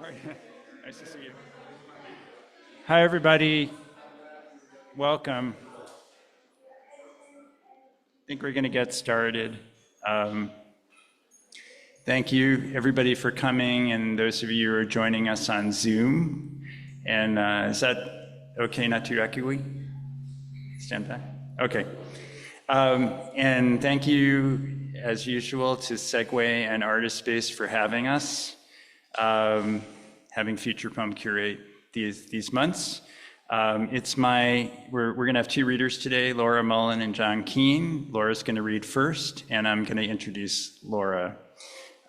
Nice to see you. Hi, everybody. Welcome. I think we're going to get started. Thank you, everybody, for coming, and those of you who are joining us on Zoom. And is that okay, not too echoey? Stand back? Okay. And thank you, as usual, to Segue and Artist Space for having us, having Future Poem curate these months. We're going to have two readers today, Laura Mullen and John Keene. Laura's going to read first, and I'm going to introduce Laura.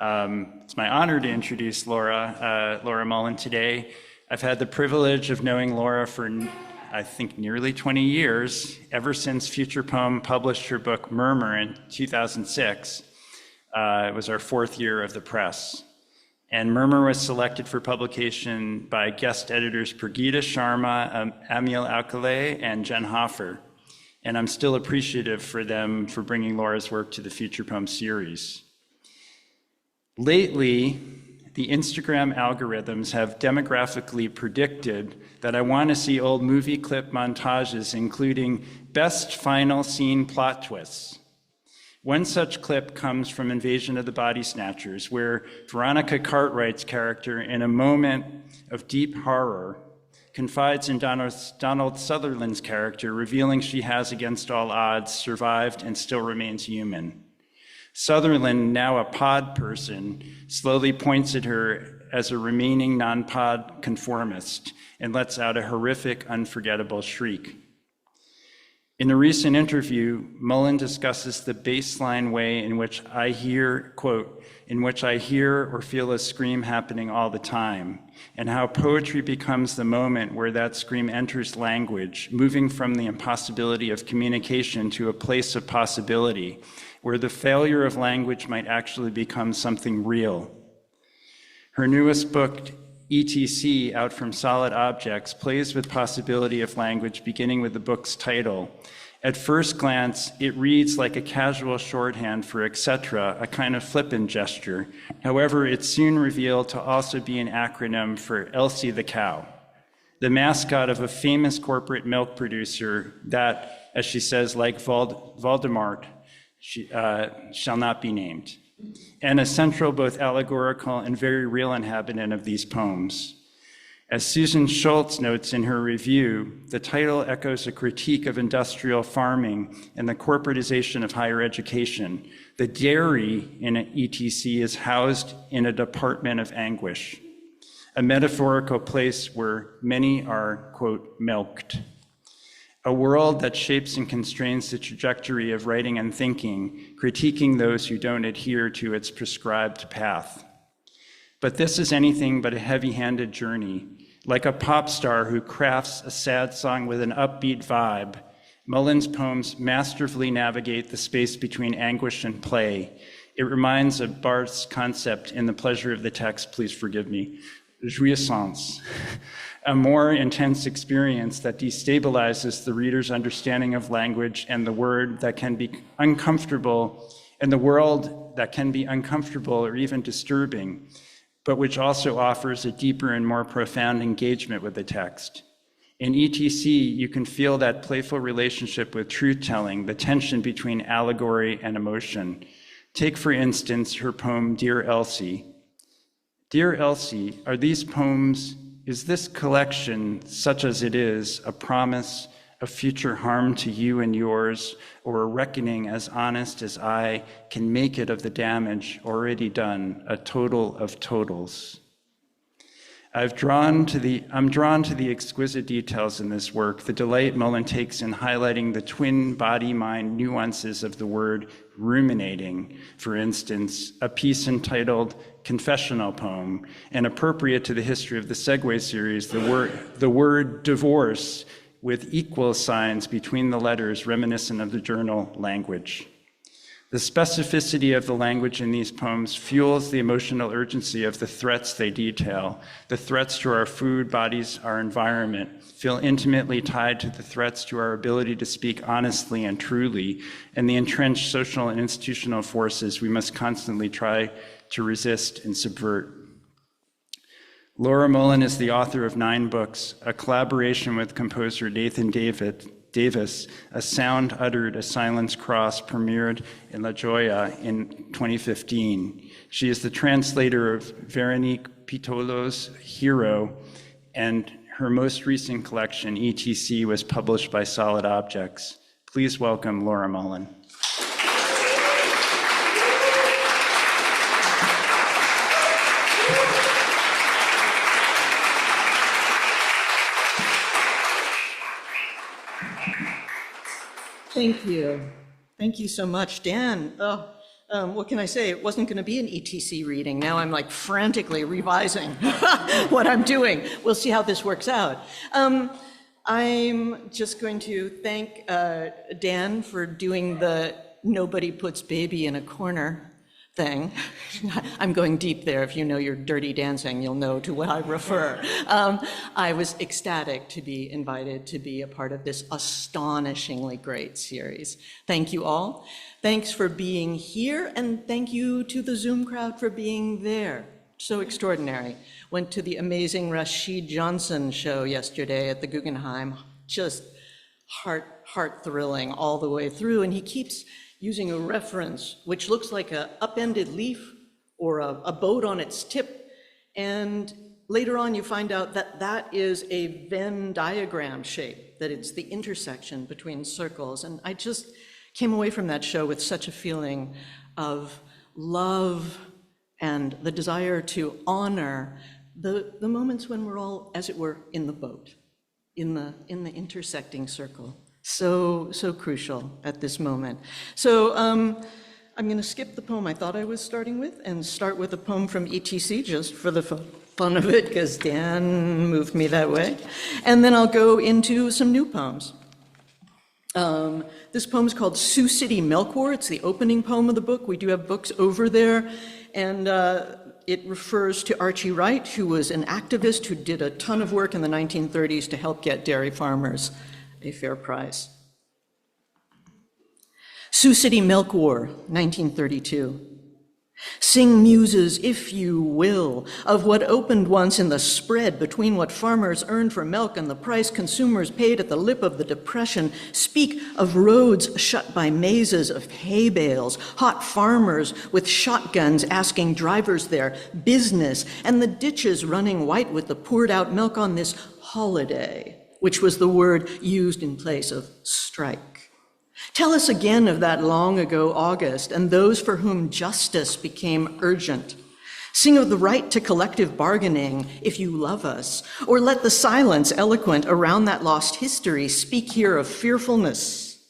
It's my honor to introduce Laura Mullen today. I've had the privilege of knowing Laura for, I think, nearly 20 years, ever since Future Poem published her book Murmur in 2006. It was our fourth year of the press. And Murmur was selected for publication by guest editors Purgita Sharma, Amiel Alcalay, and Jen Hoffer. And I'm still appreciative for them for bringing Laura's work to the Future Poem series. Lately, the Instagram algorithms have demographically predicted that I want to see old movie clip montages including best final scene plot twists. One such clip comes from Invasion of the Body Snatchers, where Veronica Cartwright's character, in a moment of deep horror, confides in Donald Sutherland's character, revealing she has, against all odds, survived and still remains human. Sutherland, now a pod person, slowly points at her as a remaining non-pod conformist and lets out a horrific, unforgettable shriek. In a recent interview, Mullen discusses the baseline way in which I hear, quote, in which I hear or feel a scream happening all the time, and how poetry becomes the moment where that scream enters language, moving from the impossibility of communication to a place of possibility, where the failure of language might actually become something real. Her newest book, ETC, Out from Solid Objects, plays with possibility of language, beginning with the book's title. At first glance, it reads like a casual shorthand for etc., a kind of flippant gesture. However, it's soon revealed to also be an acronym for Elsie the Cow, the mascot of a famous corporate milk producer that, as she says, like Voldemort, shall not be named, and a central, both allegorical and very real inhabitant of these poems. As Susan Schultz notes in her review, the title echoes a critique of industrial farming and the corporatization of higher education. The dairy in ETC is housed in a department of anguish, a metaphorical place where many are, quote, milked. A world that shapes and constrains the trajectory of writing and thinking, critiquing those who don't adhere to its prescribed path. But this is anything but a heavy-handed journey. Like a pop star who crafts a sad song with an upbeat vibe, Mullen's poems masterfully navigate the space between anguish and play. It reminds of Barth's concept in The Pleasure of the Text, please forgive me, jouissance, a more intense experience that destabilizes the reader's understanding of language and the word that can be uncomfortable, and the world that can be uncomfortable or even disturbing, but which also offers a deeper and more profound engagement with the text. In ETC, you can feel that playful relationship with truth-telling, the tension between allegory and emotion. Take, for instance, her poem, Dear Elsie. Dear Elsie, are these poems, is this collection, such as it is, a promise of future harm to you and yours, or a reckoning as honest as I can make it of the damage already done, a total of totals? I'm drawn to the exquisite details in this work, the delight Mullen takes in highlighting the twin body-mind nuances of the word ruminating. For instance, a piece entitled Confessional Poem, and appropriate to the history of the Segue series, the word divorce with equal signs between the letters reminiscent of the journal language. The specificity of the language in these poems fuels the emotional urgency of the threats they detail. The threats to our food, bodies, our environment feel intimately tied to the threats to our ability to speak honestly and truly, and the entrenched social and institutional forces we must constantly try to resist and subvert. Laura Mullen is the author of 9 books, a collaboration with composer Nathan Davis, A Sound Uttered, A Silence Cross, premiered in La Jolla in 2015. She is the translator of Veronique Pitolo's Hero, and her most recent collection, ETC, was published by Solid Objects. Please welcome Laura Mullen. Thank you. Thank you so much, Dan. What can I say? It wasn't going to be an ETC reading. Now I'm like frantically revising what I'm doing. We'll see how this works out. I'm just going to thank Dan for doing the nobody puts baby in a corner thing. I'm going deep there. If you know your Dirty Dancing, you'll know to what I refer. I was ecstatic to be invited to be a part of this astonishingly great series. Thank you all. Thanks for being here, and thank you to the Zoom crowd for being there. So extraordinary. Went to the amazing Rashid Johnson show yesterday at the Guggenheim. Just heart-thrilling all the way through, and he keeps using a reference which looks like an upended leaf or a boat on its tip. And later on, you find out that that is a Venn diagram shape, that it's the intersection between circles. And I just came away from that show with such a feeling of love and the desire to honor the moments when we're all, as it were, in the boat, in the intersecting circle. So crucial at this moment. So I'm going to skip the poem I thought I was starting with and start with a poem from ETC just for the fun of it, because Dan moved me that way. And then I'll go into some new poems. This poem is called Sioux City Milk War. It's the opening poem of the book. We do have books over there. And it refers to Archie Wright, who was an activist who did a ton of work in the 1930s to help get dairy farmers a fair price. Sioux City Milk War, 1932. Sing muses, if you will, of what opened once in the spread between what farmers earned for milk and the price consumers paid at the lip of the Depression. Speak of roads shut by mazes of hay bales, hot farmers with shotguns asking drivers their business, and the ditches running white with the poured out milk on this holiday, which was the word used in place of strike. Tell us again of that long ago August and those for whom justice became urgent. Sing of the right to collective bargaining, if you love us, or let the silence eloquent around that lost history speak here of fearfulness.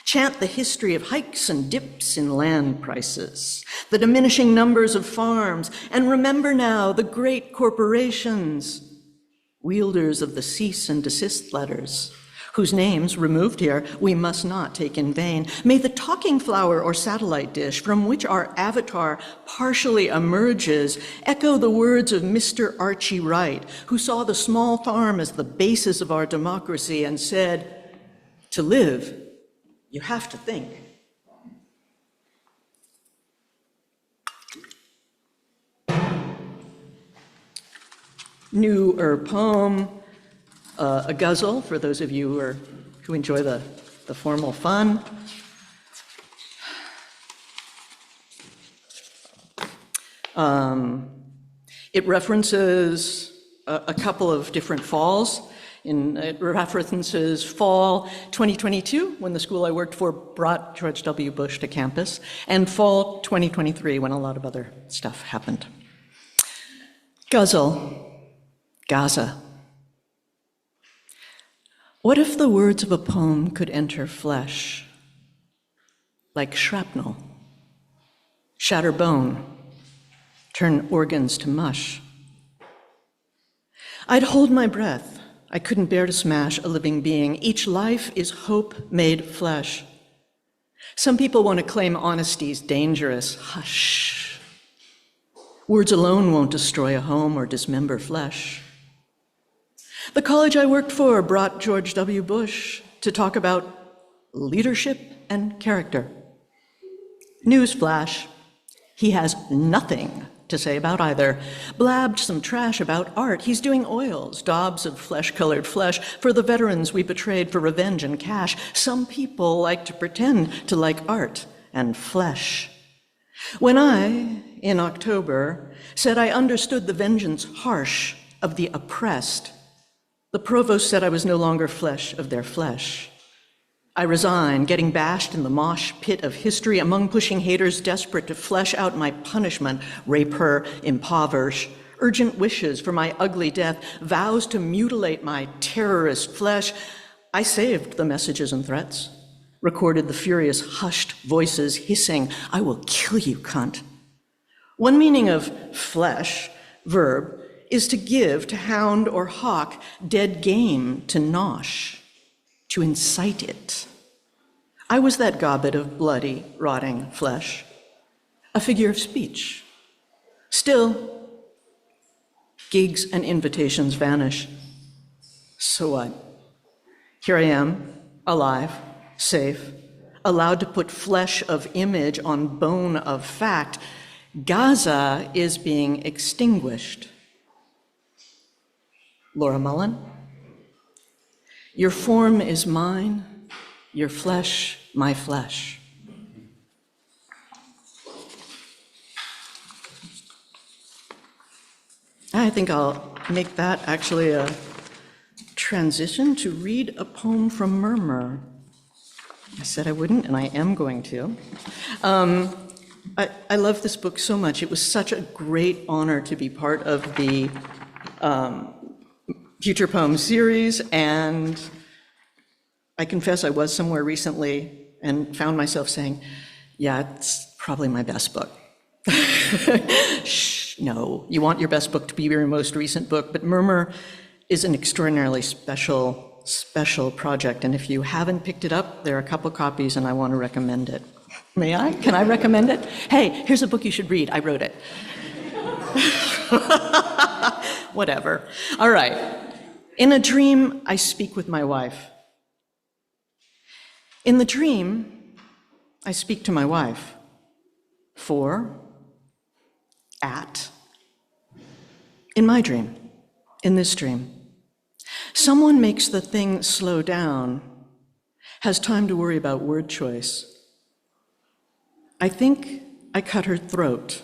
Chant the history of hikes and dips in land prices, the diminishing numbers of farms, and remember now the great corporations, wielders of the cease and desist letters, whose names, removed here, we must not take in vain. May the talking flower or satellite dish from which our avatar partially emerges echo the words of Mr. Archie Wright, who saw the small farm as the basis of our democracy and said, to live, you have to think. Newer poem, a ghazal, for those of you who enjoy the formal fun. It references a couple of different falls. It references fall 2022, when the school I worked for brought George W. Bush to campus, and fall 2023, when a lot of other stuff happened. Ghazal. Gaza. What if the words of a poem could enter flesh, like shrapnel, shatter bone, turn organs to mush? I'd hold my breath. I couldn't bear to smash a living being. Each life is hope made flesh. Some people want to claim honesty's dangerous. Hush. Words alone won't destroy a home or dismember flesh. The college I worked for brought George W. Bush to talk about leadership and character. Newsflash, he has nothing to say about either. Blabbed some trash about art. He's doing oils, daubs of flesh-colored flesh for the veterans we betrayed for revenge and cash. Some people like to pretend to like art and flesh. When I, in October, said I understood the vengeance harsh of the oppressed, the provost said I was no longer flesh of their flesh. I resign, getting bashed in the mosh pit of history among pushing haters desperate to flesh out my punishment, rape her, impoverish, urgent wishes for my ugly death, vows to mutilate my terrorist flesh. I saved the messages and threats, recorded the furious hushed voices hissing, "I will kill you, cunt." One meaning of flesh, verb, is to give, to hound or hawk, dead game, to nosh, to incite it. I was that gobbet of bloody, rotting flesh, a figure of speech. Still, gigs and invitations vanish. So what? Here I am, alive, safe, allowed to put flesh of image on bone of fact. Gaza is being extinguished. Laura Mullen, your form is mine, your flesh, my flesh. I think I'll make that actually a transition to read a poem from Murmur. I said I wouldn't, and I am going to. I love this book so much. It was such a great honor to be part of the Future Poems series, and I confess I was somewhere recently and found myself saying, yeah, it's probably my best book. Shh, no, you want your best book to be your most recent book, but Murmur is an extraordinarily special project, and if you haven't picked it up, there are a couple copies and I want to recommend it. May I? Can I recommend it? Hey, here's a book you should read. I wrote it. Whatever. All right. In a dream, I speak with my wife. In the dream, I speak to my wife. For, at. In my dream, in this dream. Someone makes the thing slow down, has time to worry about word choice. I think I cut her throat,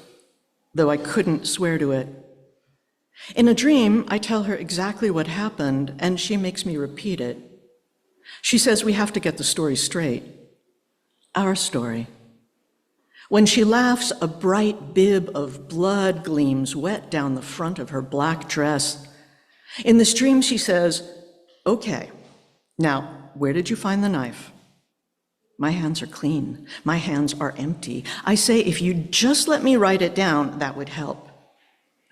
though I couldn't swear to it. In a dream, I tell her exactly what happened, and she makes me repeat it. She says we have to get the story straight. Our story. When she laughs, a bright bib of blood gleams wet down the front of her black dress. In this dream, she says, okay, now, where did you find the knife? My hands are clean. My hands are empty. I say, if you just let me write it down, that would help.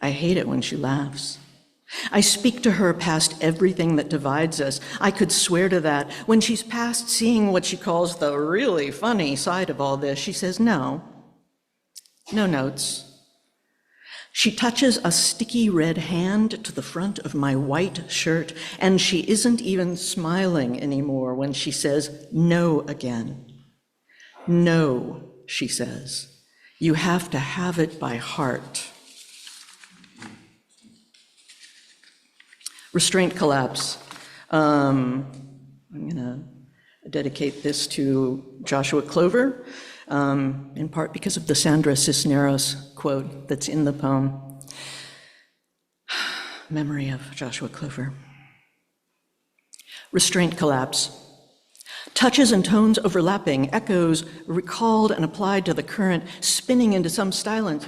I hate it when she laughs. I speak to her past everything that divides us. I could swear to that. When she's past seeing what she calls the really funny side of all this, she says, no notes. She touches a sticky red hand to the front of my white shirt, and she isn't even smiling anymore when she says no again. No, she says. You have to have it by heart. Restraint collapse. I'm going to dedicate this to Joshua Clover, in part because of the Sandra Cisneros quote that's in the poem. Memory of Joshua Clover. Restraint collapse. Touches and tones overlapping, echoes recalled and applied to the current, spinning into some silence,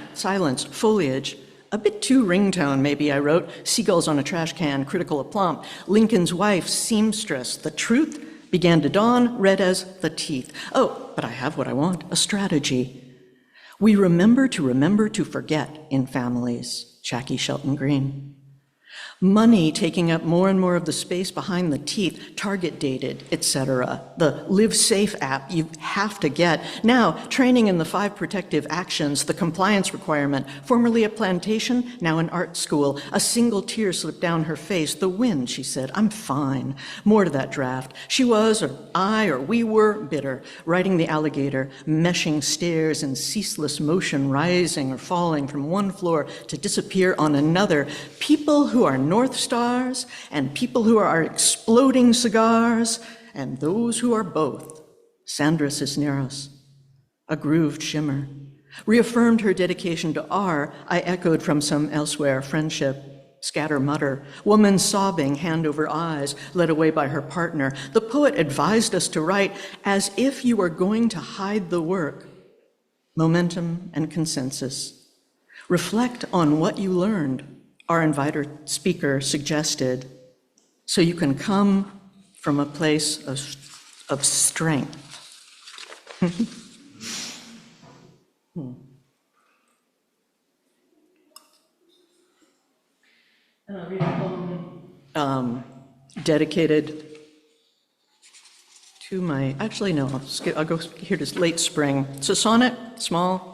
foliage. A bit too ringtone, maybe, I wrote. Seagulls on a trash can, critical aplomb. Lincoln's wife, seamstress. The truth began to dawn, red as the teeth. Oh, but I have what I want, a strategy. We remember to forget in families. Jackie Shelton Green. Money taking up more and more of the space behind the teeth, target dated, etc. The Live Safe app you have to get. Now, training in the 5 protective actions, the compliance requirement, formerly a plantation, now an art school. A single tear slipped down her face. The wind, she said, I'm fine. More to that draft. She was, or I, or we were bitter, riding the alligator, meshing stairs in ceaseless motion, rising or falling from one floor to disappear on another. People who are North Stars, and people who are exploding cigars, and those who are both. Sandra Cisneros, a grooved shimmer. Reaffirmed her dedication to R, I echoed from some elsewhere friendship. Scatter mutter, woman sobbing, hand over eyes, led away by her partner. The poet advised us to write as if you were going to hide the work. Momentum and consensus. Reflect on what you learned, our inviter speaker suggested, so you can come from a place of strength. And I'll read a poem dedicated to my, actually no, I'll go here to late spring. It's a sonnet, small.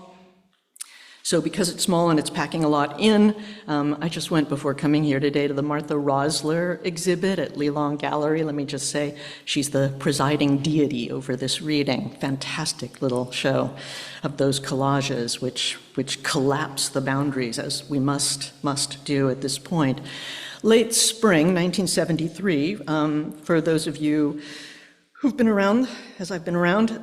So because it's small and it's packing a lot in, I just went before coming here today to the Martha Rosler exhibit at Lelong Gallery. Let me just say, she's the presiding deity over this reading. Fantastic little show of those collages which collapse the boundaries, as we must do at this point. Late spring, 1973, for those of you who've been around, as I've been around,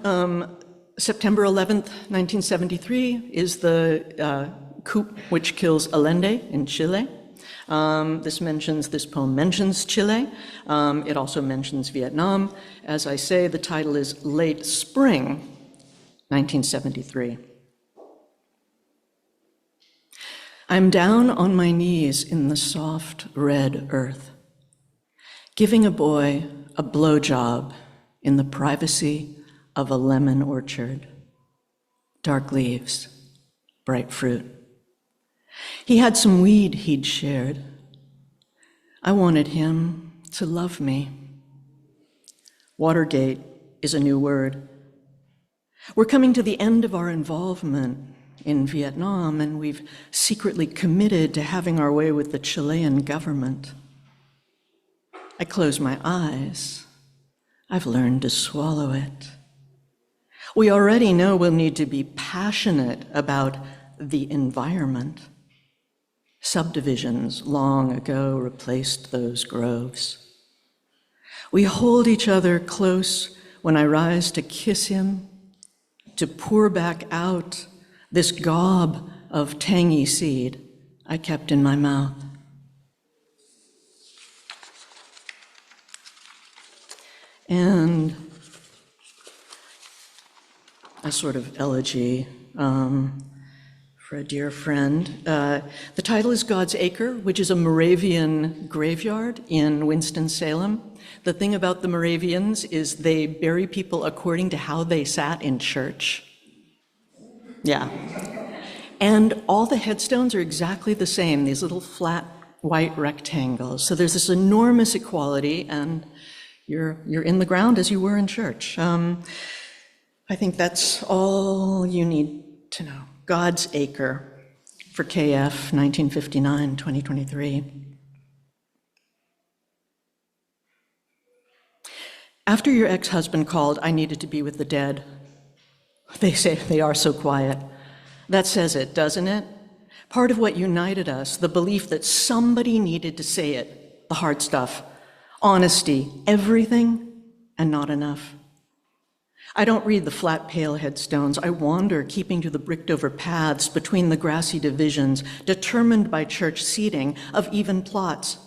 September 11th, 1973 is the coup which kills Allende in Chile. This poem mentions Chile. It also mentions Vietnam. As I say, the title is Late Spring, 1973. I'm down on my knees in the soft red earth, giving a boy a blowjob in the privacy of a lemon orchard. Dark leaves, bright fruit. He had some weed he'd shared. I wanted him to love me. Watergate is a new word. We're coming to the end of our involvement in Vietnam, and we've secretly committed to having our way with the Chilean government. I close my eyes. I've learned to swallow it. We already know we'll need to be passionate about the environment. Subdivisions long ago replaced those groves. We hold each other close when I rise to kiss him, to pour back out this gob of tangy seed I kept in my mouth. And a sort of elegy for a dear friend. The title is God's Acre, which is a Moravian graveyard in Winston-Salem. The thing about the Moravians is they bury people according to how they sat in church. Yeah. And all the headstones are exactly the same, these little flat white rectangles. So there's this enormous equality, and you're in the ground as you were in church. I think that's all you need to know. God's Acre for KF 1959, 2023. After your ex-husband called, I needed to be with the dead. They say they are so quiet. That says it, doesn't it? Part of what united us, the belief that somebody needed to say it, the hard stuff, honesty, everything and not enough. I don't read the flat, pale headstones. I wander, keeping to the bricked-over paths between the grassy divisions, determined by church seating of even plots.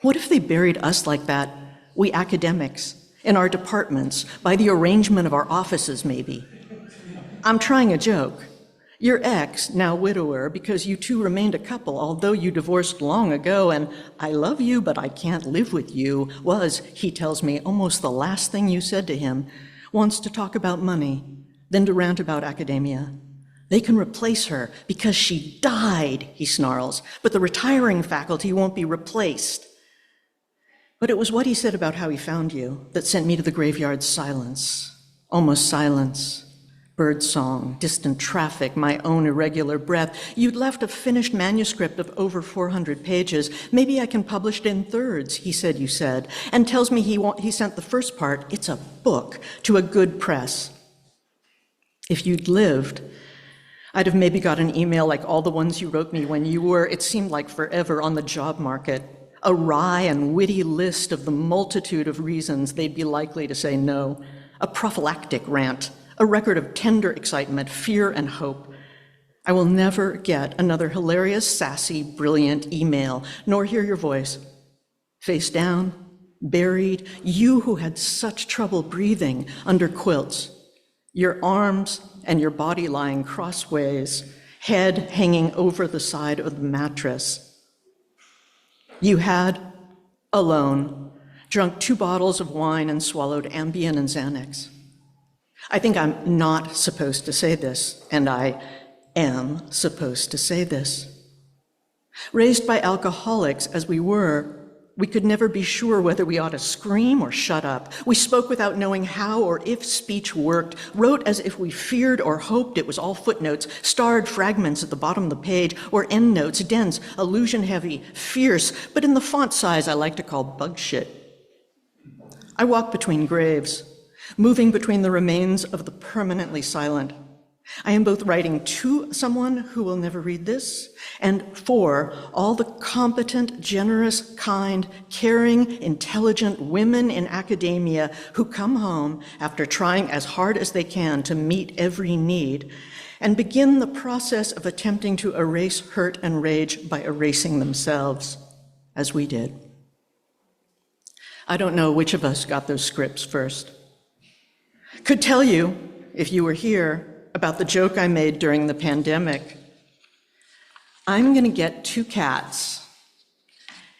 What if they buried us like that, we academics, in our departments, by the arrangement of our offices, maybe? I'm trying a joke. Your ex, now widower, because you two remained a couple, although you divorced long ago, and I love you, but I can't live with you, was, he tells me, almost the last thing you said to him. Wants to talk about money, then to rant about academia. They can replace her because she died, he snarls, but the retiring faculty won't be replaced. But it was what he said about how he found you that sent me to the graveyard's silence, almost silence, bird song, distant traffic, my own irregular breath. You'd left a finished manuscript of over 400 pages. Maybe I can publish it in thirds, he said, you said, and tells me he sent the first part, it's a book, to a good press. If you'd lived, I'd have maybe got an email like all the ones you wrote me when you were, it seemed like forever, on the job market. A wry and witty list of the multitude of reasons they'd be likely to say no. A prophylactic rant. A record of tender excitement, fear, and hope. I will never get another hilarious, sassy, brilliant email, nor hear your voice. Face down, buried, you who had such trouble breathing under quilts. Your arms and your body lying crossways, head hanging over the side of the mattress. You had, alone, drunk 2 bottles of wine and swallowed Ambien and Xanax. I think I'm not supposed to say this, and I am supposed to say this. Raised by alcoholics as we were, we could never be sure whether we ought to scream or shut up. We spoke without knowing how or if speech worked, wrote as if we feared or hoped it was all footnotes, starred fragments at the bottom of the page, or endnotes, dense, allusion-heavy, fierce, but in the font size I like to call bug shit. I walk between graves, moving between the remains of the permanently silent. I am both writing to someone who will never read this, and for all the competent, generous, kind, caring, intelligent women in academia who come home after trying as hard as they can to meet every need, and begin the process of attempting to erase hurt and rage by erasing themselves, as we did. I don't know which of us got those scripts first. Could tell you, if you were here, about the joke I made during the pandemic. I'm going to get 2 cats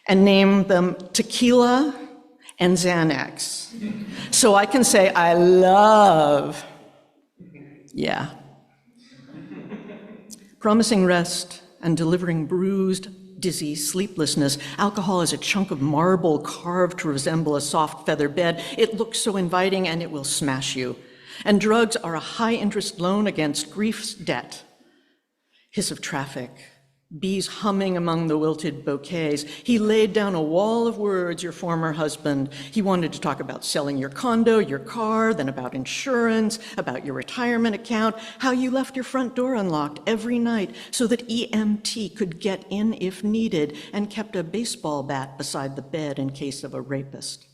and name them Tequila and Xanax, so I can say I love, yeah. Promising rest and delivering bruised, dizzy sleeplessness. Alcohol is a chunk of marble carved to resemble a soft feather bed. It looks so inviting and it will smash you. And drugs are a high-interest loan against grief's debt. Hiss of traffic, bees humming among the wilted bouquets. He laid down a wall of words, your former husband. He wanted to talk about selling your condo, your car, then about insurance, about your retirement account, how you left your front door unlocked every night so that EMT could get in if needed, and kept a baseball bat beside the bed in case of a rapist.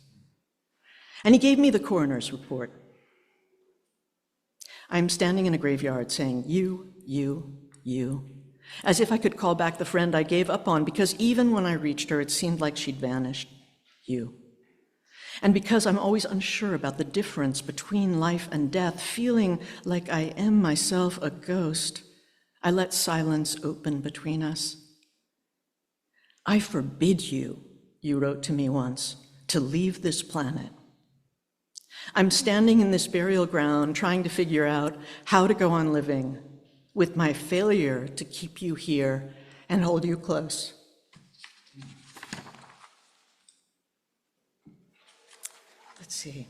And he gave me the coroner's report. I'm standing in a graveyard saying, you, as if I could call back the friend I gave up on, because even when I reached her, it seemed like she'd vanished. You. And because I'm always unsure about the difference between life and death, feeling like I am myself a ghost, I let silence open between us. I forbid you, you wrote to me once, to leave this planet. I'm standing in this burial ground trying to figure out how to go on living with my failure to keep you here and hold you close. Let's see.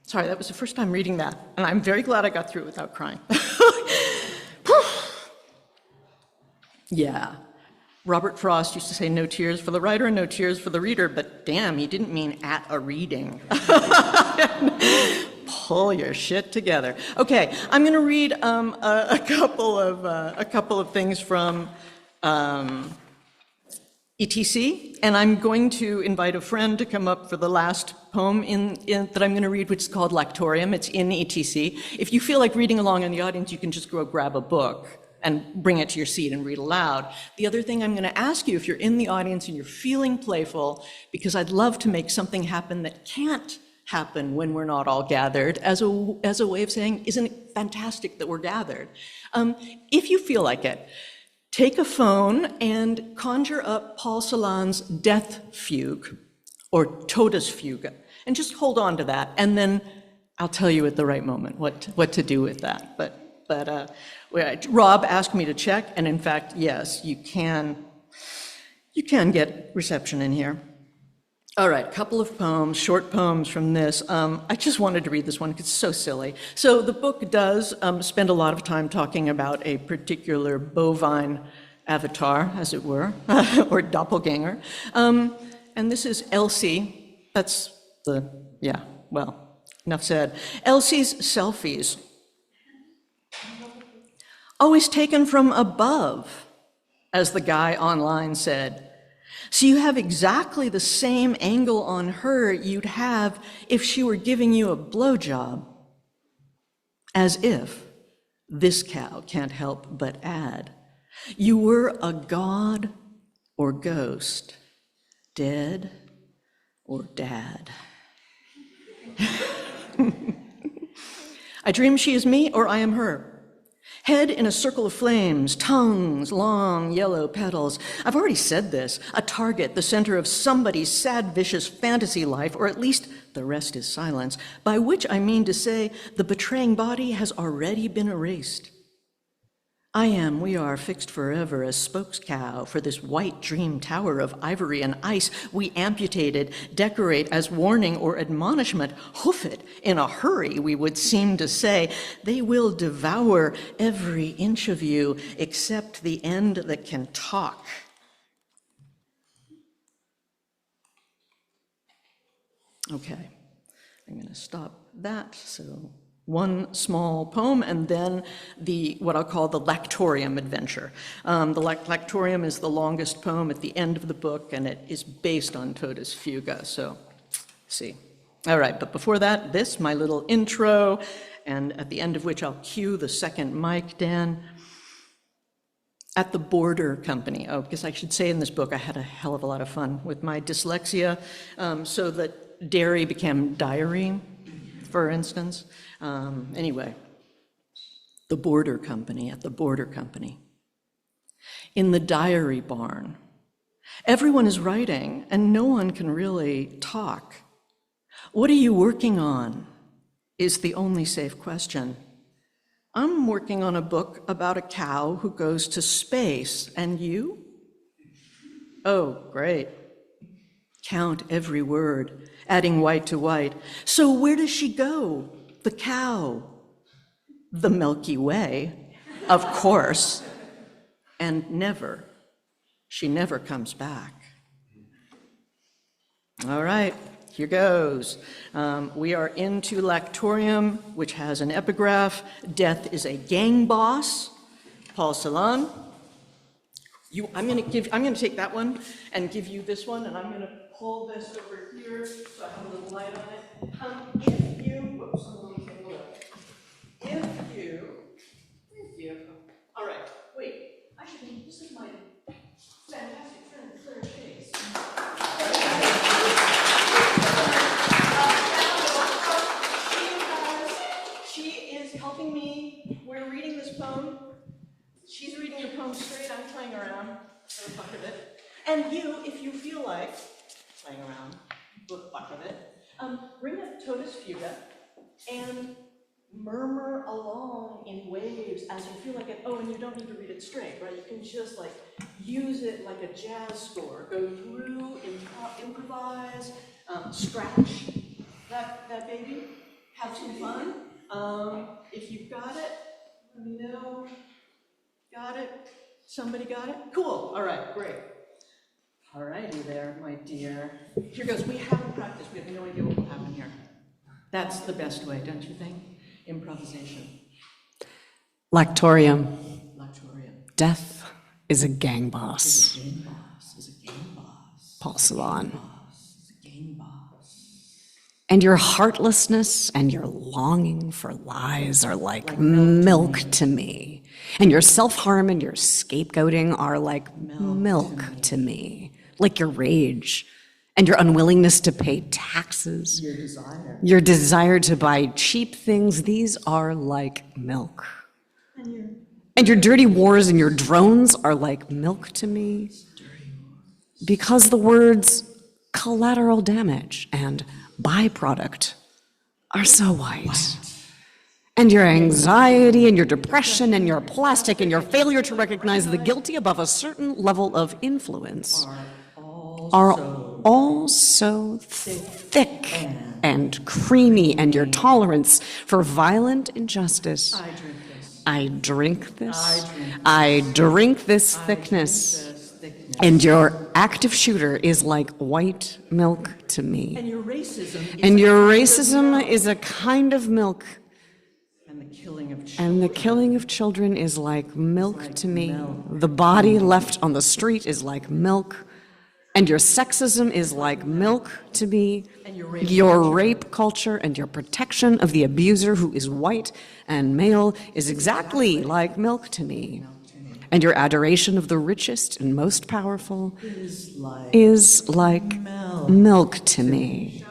Sorry, that was the first time reading that, and I'm very glad I got through it without crying. Yeah. Robert Frost used to say no tears for the writer and no tears for the reader, but damn, he didn't mean at a reading. Pull your shit together. Okay, I'm going to read a couple of things from ETC, and I'm going to invite a friend to come up for the last poem that I'm going to read, which is called Lactorium. It's in ETC. If you feel like reading along in the audience, you can just go grab a book and bring it to your seat and read aloud. The other thing I'm going to ask you, if you're in the audience and you're feeling playful, because I'd love to make something happen that can't happen when we're not all gathered, as a way of saying, isn't it fantastic that we're gathered? If you feel like it, take a phone and conjure up Paul Celan's Death Fugue, or Todesfuge, and just hold on to that, and then I'll tell you at the right moment what to do with that. But But Rob asked me to check, and in fact, yes, you can get reception in here. All right, a couple of poems, short poems from this. I just wanted to read this one because it's so silly. So the book does spend a lot of time talking about a particular bovine avatar, as it were, or doppelganger. And this is Elsie. That's well, enough said. Elsie's selfies. Always taken from above, as the guy online said. So you have exactly the same angle on her you'd have if she were giving you a blowjob. As if, this cow can't help but add, you were a god or ghost, dead or dad. I dream she is me or I am her. Head in a circle of flames, tongues, long yellow petals. I've already said this, a target, the center of somebody's sad, vicious fantasy life, or at least the rest is silence, by which I mean to say the betraying body has already been erased. We are fixed forever as spokes cow for this white dream tower of ivory and ice we amputated, decorate as warning or admonishment, hoof it in a hurry, we would seem to say. They will devour every inch of you except the end that can talk. Okay, I'm going to stop that, so one small poem, and then what I'll call the Lactorium adventure. The Lactorium is the longest poem at the end of the book, and it is based on Toda's Fuga, so see. All right, but before that, my little intro, and at the end of which I'll cue the second mic, Dan. At the Border Company. Oh, because I should say in this book, I had a hell of a lot of fun with my dyslexia, so that dairy became diary, for instance. Anyway, the Border Company, at the Border Company. In the diary barn, everyone is writing and no one can really talk. What are you working on is the only safe question. I'm working on a book about a cow who goes to space, and you? Oh, great. Count every word, adding white to white. So where does she go? The cow, the Milky Way, of course, and she never comes back. All right, here goes. We are into Lactorium, which has an epigraph. Death is a gang boss. Paul Celan. I'm going to take that one and give you this one, and I'm going to pull this over here so I have a little light on it. All right, wait, this is my fantastic friend, Claire Chase. She is helping me. We're reading this poem. She's reading the poem straight, I'm playing around for the fuck of it. And you, if you feel like playing around for the fuck of it, bring up Toda's Fuga and murmur along in waves as you feel like it. Oh, and you don't need to read it straight, right? You can just like use it like a jazz score. Go through, improvise, scratch that baby. Have some fun. If you've got it, let me know. Got it? Somebody got it? Cool. All right, great. All righty there, my dear. Here goes. We haven't practiced. We have no idea what will happen here. That's the best way, don't you think? Improvisation. Lactorium. Lactorium. Death is a gang boss. Is a gang boss. Is a gang boss. Paul Celan. Is a gang boss. And your heartlessness and your longing for lies are like milk to me. And your self-harm and your scapegoating are like milk to me. Like your rage and your unwillingness to pay taxes. Your desire to buy cheap things, these are like milk. And your dirty wars and your drones are like milk to me. Because the words collateral damage and byproduct are so white. And your anxiety and your depression and your plastic and your failure to recognize the guilty above a certain level of influence are all so thick and creamy, and your tolerance for violent injustice. I drink this. I drink this thickness. And your active shooter is like white milk to me. And your racism is a kind of milk. And the killing of children is like milk to me. The body left on the street is like milk. And your sexism is like milk to me. Your rape culture and your protection of the abuser who is white and male is exactly like milk to me. And your adoration of the richest and most powerful is like milk to me.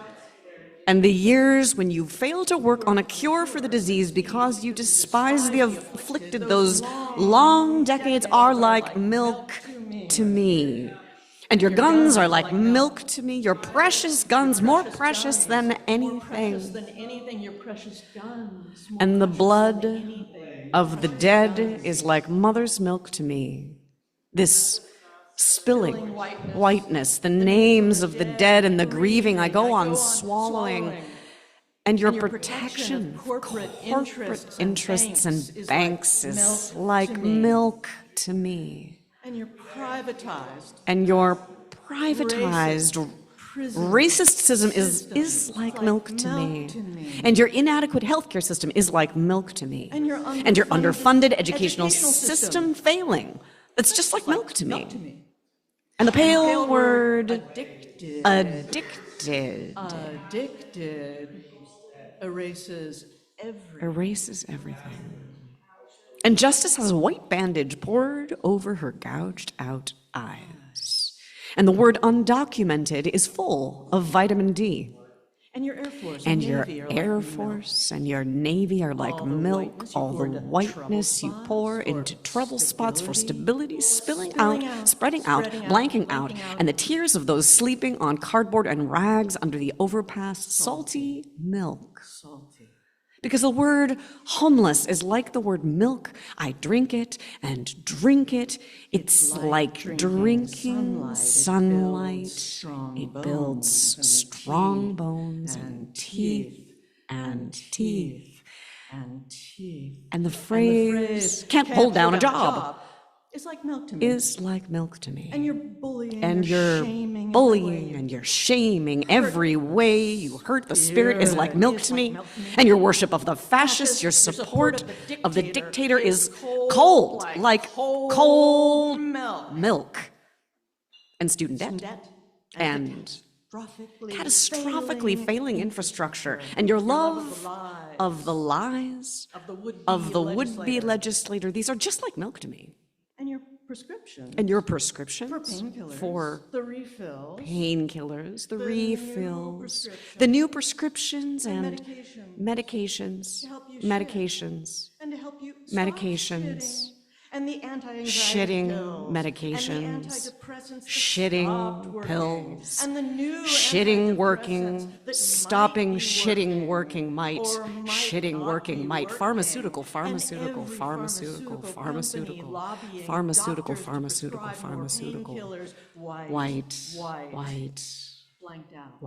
And the years when you fail to work on a cure for the disease because you despise the afflicted, those long decades are like milk to me. And your guns are like milk to me, your precious guns, more precious than anything. And the blood of the dead is like mother's milk to me. This spilling whiteness, the names of the dead and the grieving I go on swallowing, and your protection of corporate interests and banks is like milk to me. And your privatized racism is like milk to me. And your inadequate healthcare system is like milk to me. And your underfunded educational system failing, it's just like milk to me. And the pale word addicted erases everything. And justice has a white bandage poured over her gouged out eyes. And the word undocumented is full of vitamin D. And your Air Force and your Navy are like milk, all the whiteness you pour into trouble spots for stability, spilling out, spreading out, blanking out, and the tears of those sleeping on cardboard and rags under the overpass, salty milk. Because the word homeless is like the word milk. I drink it and drink it. It's like drinking sunlight. It builds strong bones and teeth and teeth. And the phrase, can't hold down a job, is like milk to me. And you're bullying and you're shaming every way you hurt the spirit is like milk to me. And your worship of the fascists, your support of the dictator is cold, like cold milk. And student debt. And catastrophically failing infrastructure. And your love of the lies of the would-be legislator, these are just like milk to me. And your prescriptions. For the refills. Painkillers, the refills. The new prescriptions and medications. And to help you medications. And the anti-anxiety shitting pills, medications, and the antidepressants shitting pills, and the new shitting working, stopping shitting working might, shitting working might, pharmaceutical, white, blanked out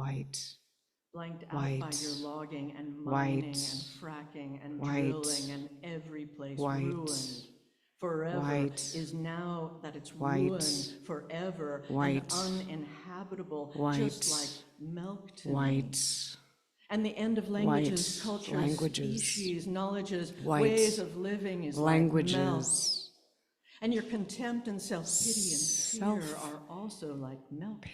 by your logging and mining and fracking and drilling and every place ruined. Forever is now that it's ruined forever and uninhabitable, just like milk to me. And the end of languages, cultures, species, knowledges, ways of living is like milk. And your contempt and self-pity and fear are also like milk.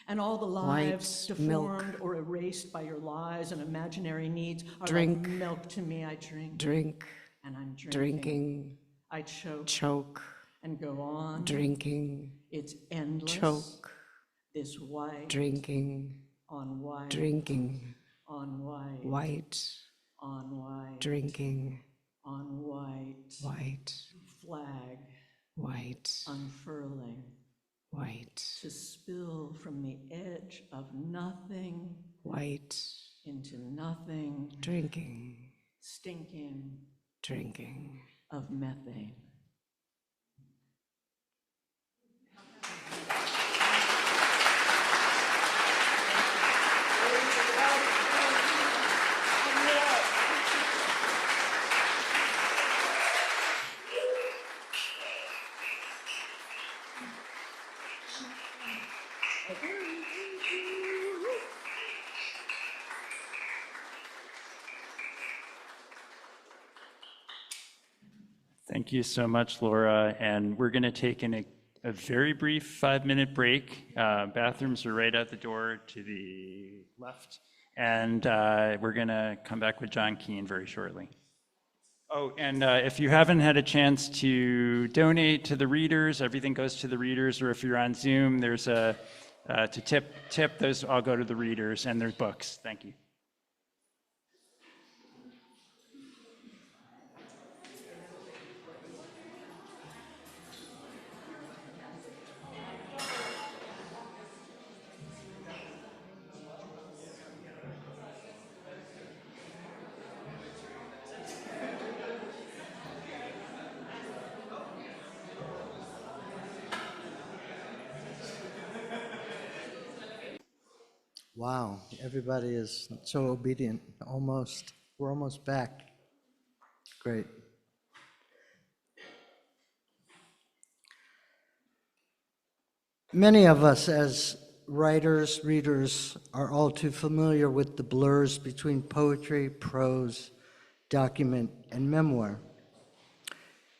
And all the lives deformed or erased by your lies and imaginary needs are like milk to me. I drink. And I'm drinking. I choke. And go on. Drinking. It's endless. Choke. This white. Drinking. On white. Drinking. On white. White. On white. Drinking. On white. White. Flag. White. Unfurling. White. To spill from the edge of nothing. White. Into nothing. Drinking. stinking drinking. of methane. Thank you so much, Laura. And we're going to take a very brief 5-minute break. Bathrooms are right out the door to the left. And we're going to come back with John Keene very shortly. Oh, and if you haven't had a chance to donate to the readers, everything goes to the readers. Or if you're on Zoom, there's to tip, those all go to the readers and their books. Thank you. Wow, everybody is so obedient. We're almost back. Great. Many of us as writers, readers, are all too familiar with the blurs between poetry, prose, document, and memoir.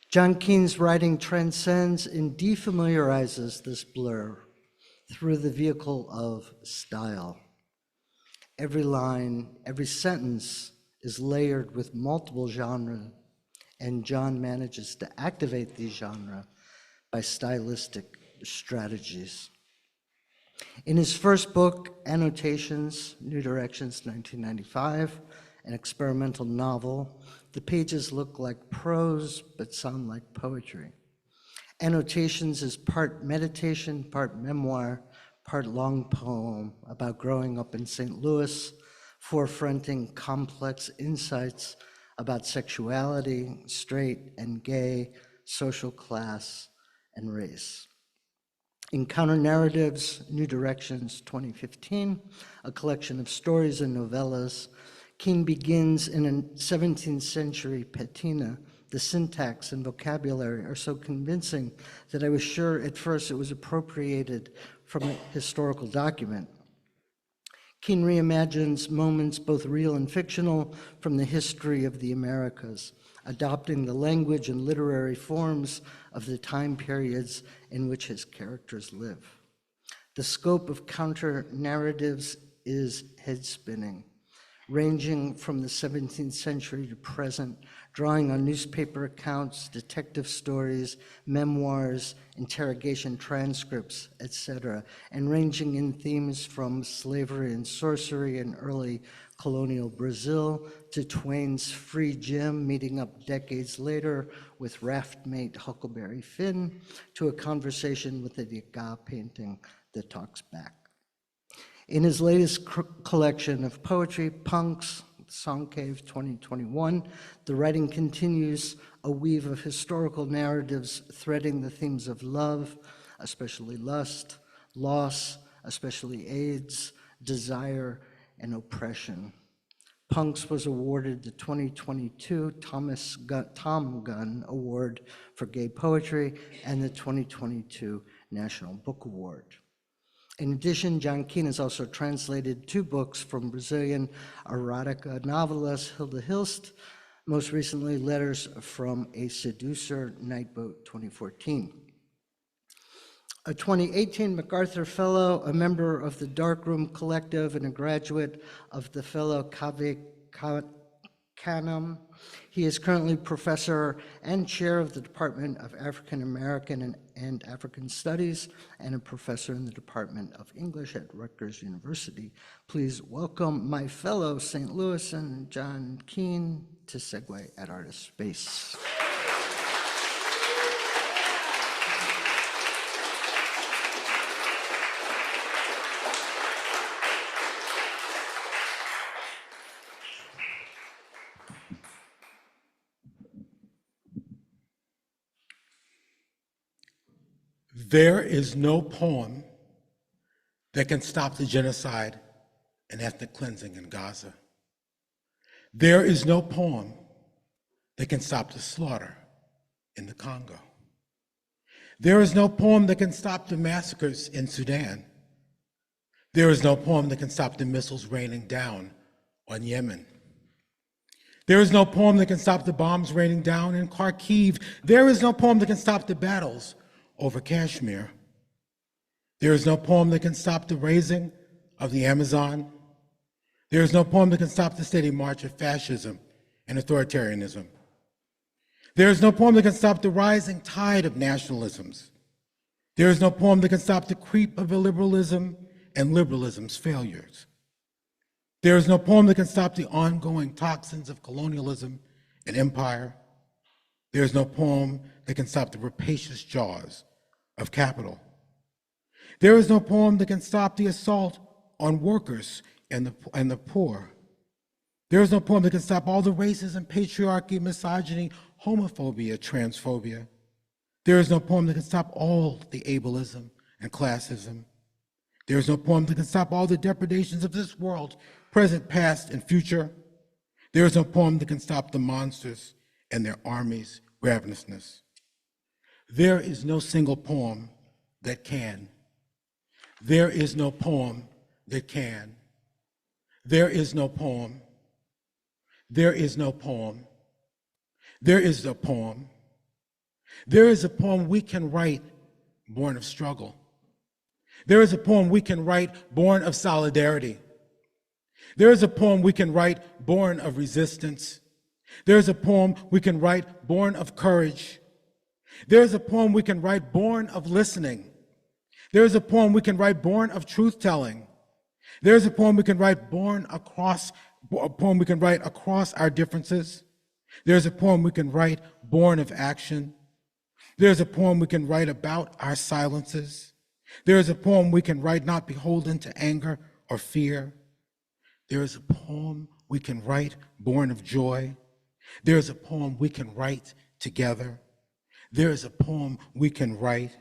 John Keene's writing transcends and defamiliarizes this blur through the vehicle of style. Every line, every sentence is layered with multiple genres, and John manages to activate these genres by stylistic strategies. In his first book, Annotations, New Directions, 1995, an experimental novel, the pages look like prose but sound like poetry. Annotations is part meditation, part memoir, part long poem about growing up in St. Louis, forefronting complex insights about sexuality, straight and gay, social class, and race. In Counter Narratives, New Directions, 2015, a collection of stories and novellas, Keene begins in a 17th century patina. The syntax and vocabulary are so convincing that I was sure at first it was appropriated from a historical document. Keene reimagines moments both real and fictional from the history of the Americas, adopting the language and literary forms of the time periods in which his characters live. The scope of counter narratives is head-spinning, ranging from the 17th century to present, drawing on newspaper accounts, detective stories, memoirs, interrogation transcripts, etc., and ranging in themes from slavery and sorcery in early colonial Brazil to Twain's Free Jim meeting up decades later with raft mate Huckleberry Finn, to a conversation with a Degas painting that talks back. In his latest collection of poetry, Punks, Song Cave 2021, the writing continues a weave of historical narratives threading the themes of love, especially lust, loss, especially AIDS, desire, and oppression. Punks was awarded the 2022 Tom Gunn Award for Gay Poetry and the 2022 National Book Award. In addition, John Keene has also translated 2 books from Brazilian erotica novelist Hilda Hilst, most recently Letters from a Seducer, Nightboat 2014. A 2018 MacArthur Fellow, a member of the Darkroom Collective and a graduate of the Fellow Cave Canum. He is currently professor and chair of the Department of African American and African Studies and a professor in the Department of English at Rutgers University. Please welcome my fellow St. Louisan, John Keene, to Segue at Artist Space. There is no poem that can stop the genocide and ethnic cleansing in Gaza. There is no poem that can stop the slaughter in the Congo. There is no poem that can stop the massacres in Sudan. There is no poem that can stop the missiles raining down on Yemen. There is no poem that can stop the bombs raining down in Kharkiv. There is no poem that can stop the battles over Kashmir. There is no poem that can stop the raising of the Amazon. There is no poem that can stop the steady march of fascism and authoritarianism. There is no poem that can stop the rising tide of nationalisms. There is no poem that can stop the creep of illiberalism and liberalism's failures. There is no poem that can stop the ongoing toxins of colonialism and empire. There is no poem that can stop the rapacious jaws of capital. There is no poem that can stop the assault on workers and the poor. There is no poem that can stop all the racism, patriarchy, misogyny, homophobia, transphobia. There is no poem that can stop all the ableism and classism. There is no poem that can stop all the depredations of this world, present, past, and future. There is no poem that can stop the monsters and their armies' ravenousness. There is no single poem that can. There is no poem that can. There is no poem. There is no poem. There is a poem. There is a poem we can write born of struggle. There is a poem we can write born of solidarity. There is a poem we can write born of resistance. There is a poem we can write born of courage. There is a poem we can write born of listening. There is a poem we can write born of truth-telling. There is a poem we can write across our differences. There is a poem we can write born of action. There is a poem we can write about our silences. There is a poem we can write not beholden to anger or fear. There is a poem we can write born of joy. There is a poem we can write together. There is a poem we can write.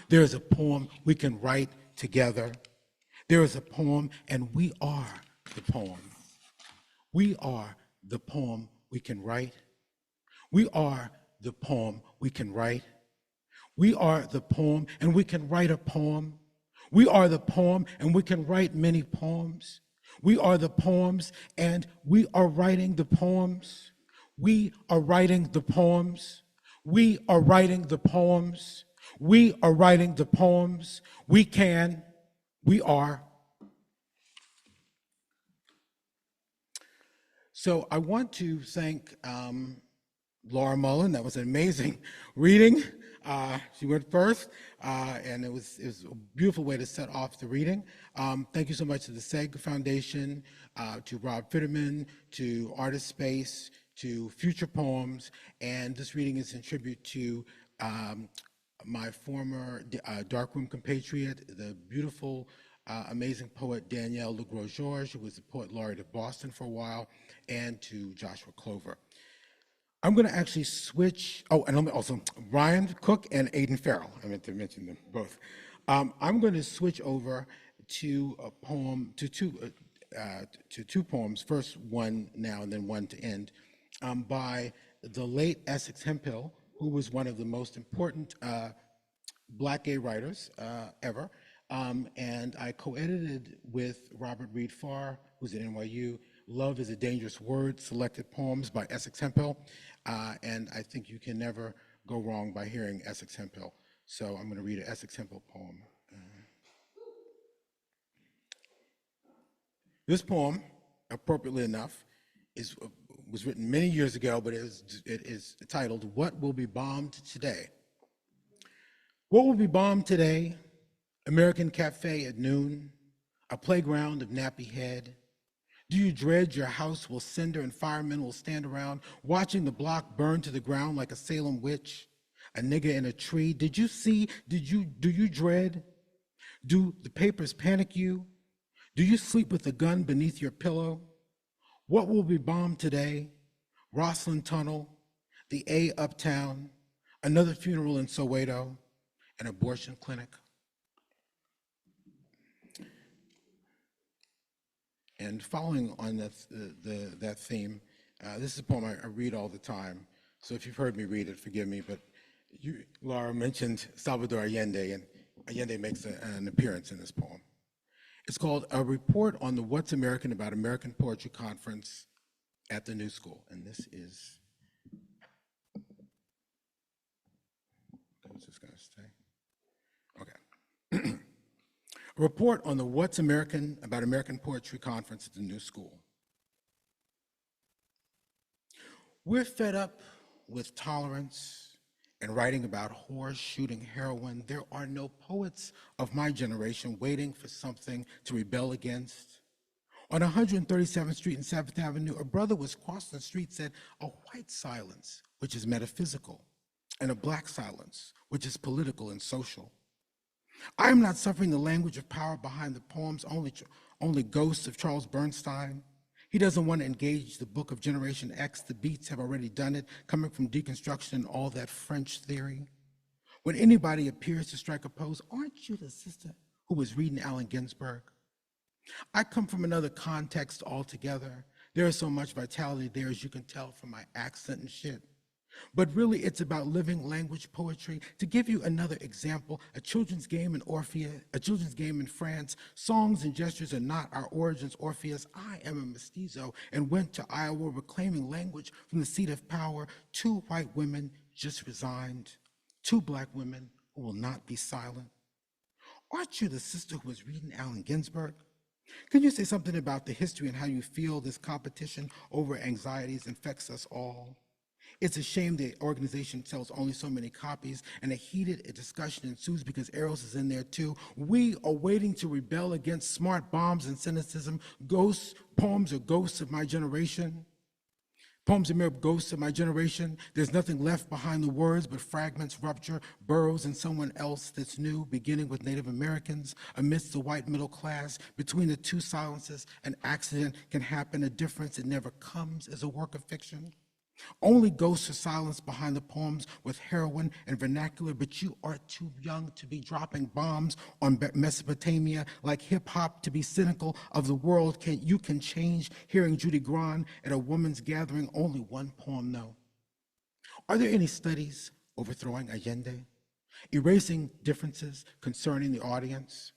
There is a poem we can write together. There is a poem, and we are the poem. We are the poem we can write. We are the poem we can write. We are the poem, and we can write a poem. We are the poem, and we can write many poems. We are the poems, and we are writing the poems. We are writing the poems. We are writing the poems. We are writing the poems. We can. We are. So I want to thank Laura Mullen. That was an amazing reading. She went first, and it was a beautiful way to set off the reading. Thank you so much to the Segue Foundation, to Rob Fitterman, to Artist Space, to Future Poems, and this reading is in tribute to my former darkroom compatriot, the beautiful, amazing poet Danielle Legros-Georges, who was the poet laureate of Boston for a while, and to Joshua Clover. I'm going to actually switch. Oh, and also Ryan Cook and Aidan Farrell. I meant to mention them both. I'm going to switch over to a poem, to two poems. First one now, and then one to end, by the late Essex Hemphill, who was one of the most important Black gay writers ever. And I co-edited with Robert Reed Farr, who's at NYU, Love is a Dangerous Word, Selected Poems by Essex Hemphill. And I think you can never go wrong by hearing Essex Hemphill. So I'm going to read an Essex Hemphill poem. This poem, appropriately enough, was written many years ago, but it is titled, What Will Be Bombed Today? What will be bombed today? American Cafe at noon, a playground of nappy head. Do you dread your house will cinder and firemen will stand around watching the block burn to the ground like a Salem witch, a nigger in a tree? Did you see, do you dread? Do the papers panic you? Do you sleep with a gun beneath your pillow? What will be bombed today? Rosslyn Tunnel, the A Uptown, another funeral in Soweto, an abortion clinic. And following on that theme, this is a poem I read all the time. So if you've heard me read it, forgive me, but Laura mentioned Salvador Allende, and Allende makes an appearance in this poem. It's called A Report on the What's American About American Poetry Conference at the New School. And this is, is this gonna stay? Okay. A report on the What's American About American Poetry Conference at the New School. We're fed up with tolerance and writing about whores shooting heroin. There are no poets of my generation waiting for something to rebel against. On 137th Street and 7th Avenue, a brother was crossing the street, said, a white silence, which is metaphysical, and a black silence, which is political and social. I am not suffering the language of power behind the poems, only ghosts of Charles Bernstein. He doesn't want to engage the book of Generation X. The beats have already done it, coming from deconstruction and all that French theory. When anybody appears to strike a pose, aren't you the sister who was reading Allen Ginsberg? I come from another context altogether. There is so much vitality there, as you can tell from my accent and shit. But really, it's about living language poetry. To give you another example, a children's game in Orpheus, a children's game in France, songs and gestures are not our origins, Orpheus. I am a mestizo and went to Iowa reclaiming language from the seat of power. 2 white women just resigned, 2 black women who will not be silent. Aren't you the sister who was reading Allen Ginsberg? Can you say something about the history and how you feel this competition over anxieties infects us all? It's a shame the organization sells only so many copies, and a heated discussion ensues because Eros is in there too. We are waiting to rebel against smart bombs and cynicism. Ghosts, poems are ghosts of my generation. Poems are mere ghosts of my generation. There's nothing left behind the words but fragments, rupture, burrows in someone else that's new, beginning with Native Americans, amidst the white middle class. Between the 2 silences, an accident can happen, a difference. It never comes as a work of fiction. Only ghosts are silenced behind the poems with heroin and vernacular, but you are too young to be dropping bombs on Mesopotamia like hip hop to be cynical of the world. You can change hearing Judy Grahn at a woman's gathering, only 1 poem though. Are there any studies overthrowing Allende, erasing differences concerning the audience?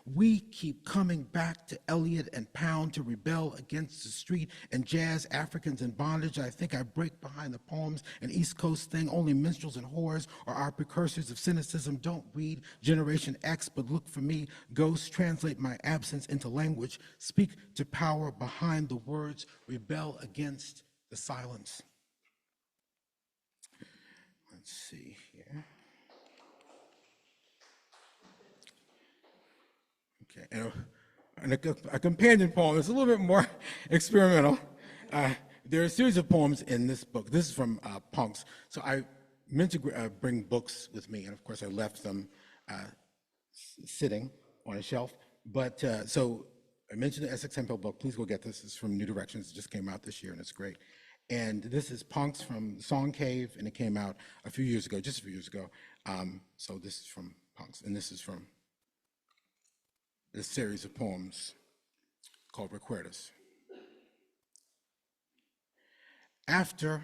We keep coming back to Eliot and Pound to rebel against the street and jazz, Africans in bondage. I think I break behind the poems, an East Coast thing. Only minstrels and whores are our precursors of cynicism. Don't read Generation X, but look for me. Ghosts, translate my absence into language. Speak to power behind the words. Rebel against the silence. Let's see here. Okay, and a companion poem is a little bit more experimental. There are a series of poems in this book. This is from Punks. So I meant to bring books with me, and of course I left them sitting on a shelf. But so I mentioned the Essex Hemphill book. Please go get this. It's from New Directions. It just came out this year, and it's great. And this is Punks from Song Cave, and it came out a few years ago, just a few years ago. So this is from Punks, and this is from this series of poems called Recuerdos. After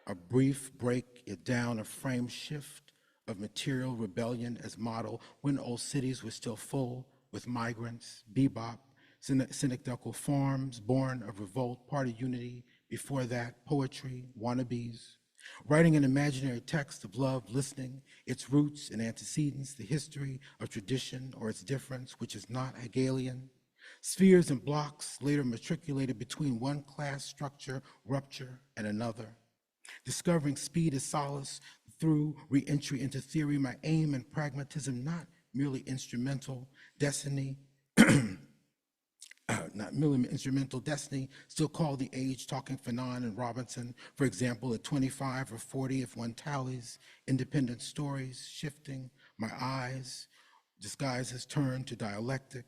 a brief break it down, a frame shift of material rebellion as model, when old cities were still full with migrants, bebop, synecdochal farms, born of revolt, party unity, before that, poetry, wannabes, writing an imaginary text of love, listening, its roots and antecedents, the history of tradition or its difference, which is not Hegelian. Spheres and blocks later matriculated between one class structure, rupture, and another. Discovering speed as solace through re-entry into theory, my aim and pragmatism not merely instrumental, destiny, not merely instrumental destiny, still call the age, talking Fanon and Robinson, for example, at 25 or 40, if one tallies, independent stories, shifting, my eyes, disguises turn to dialectic,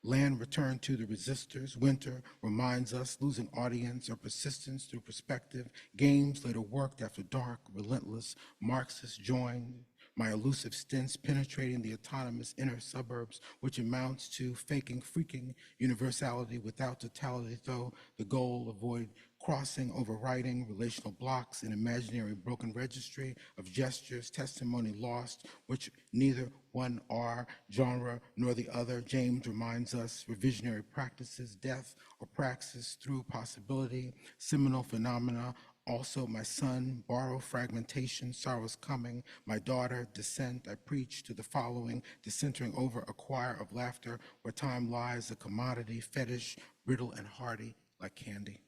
land returned to the resistors, winter reminds us, losing audience or persistence through perspective, games later worked after dark, relentless, Marxists joined, my elusive stints penetrating the autonomous inner suburbs, which amounts to faking, freaking universality without totality, though the goal avoid crossing, overwriting relational blocks, an imaginary broken registry of gestures, testimony lost, which neither one are genre nor the other. James reminds us revisionary practices, death or praxis through possibility, seminal phenomena. Also, my son, borrow fragmentation, sorrow's coming. My daughter, descent, I preach to the following, dissentering over a choir of laughter, where time lies a commodity, fetish, brittle and hardy like candy.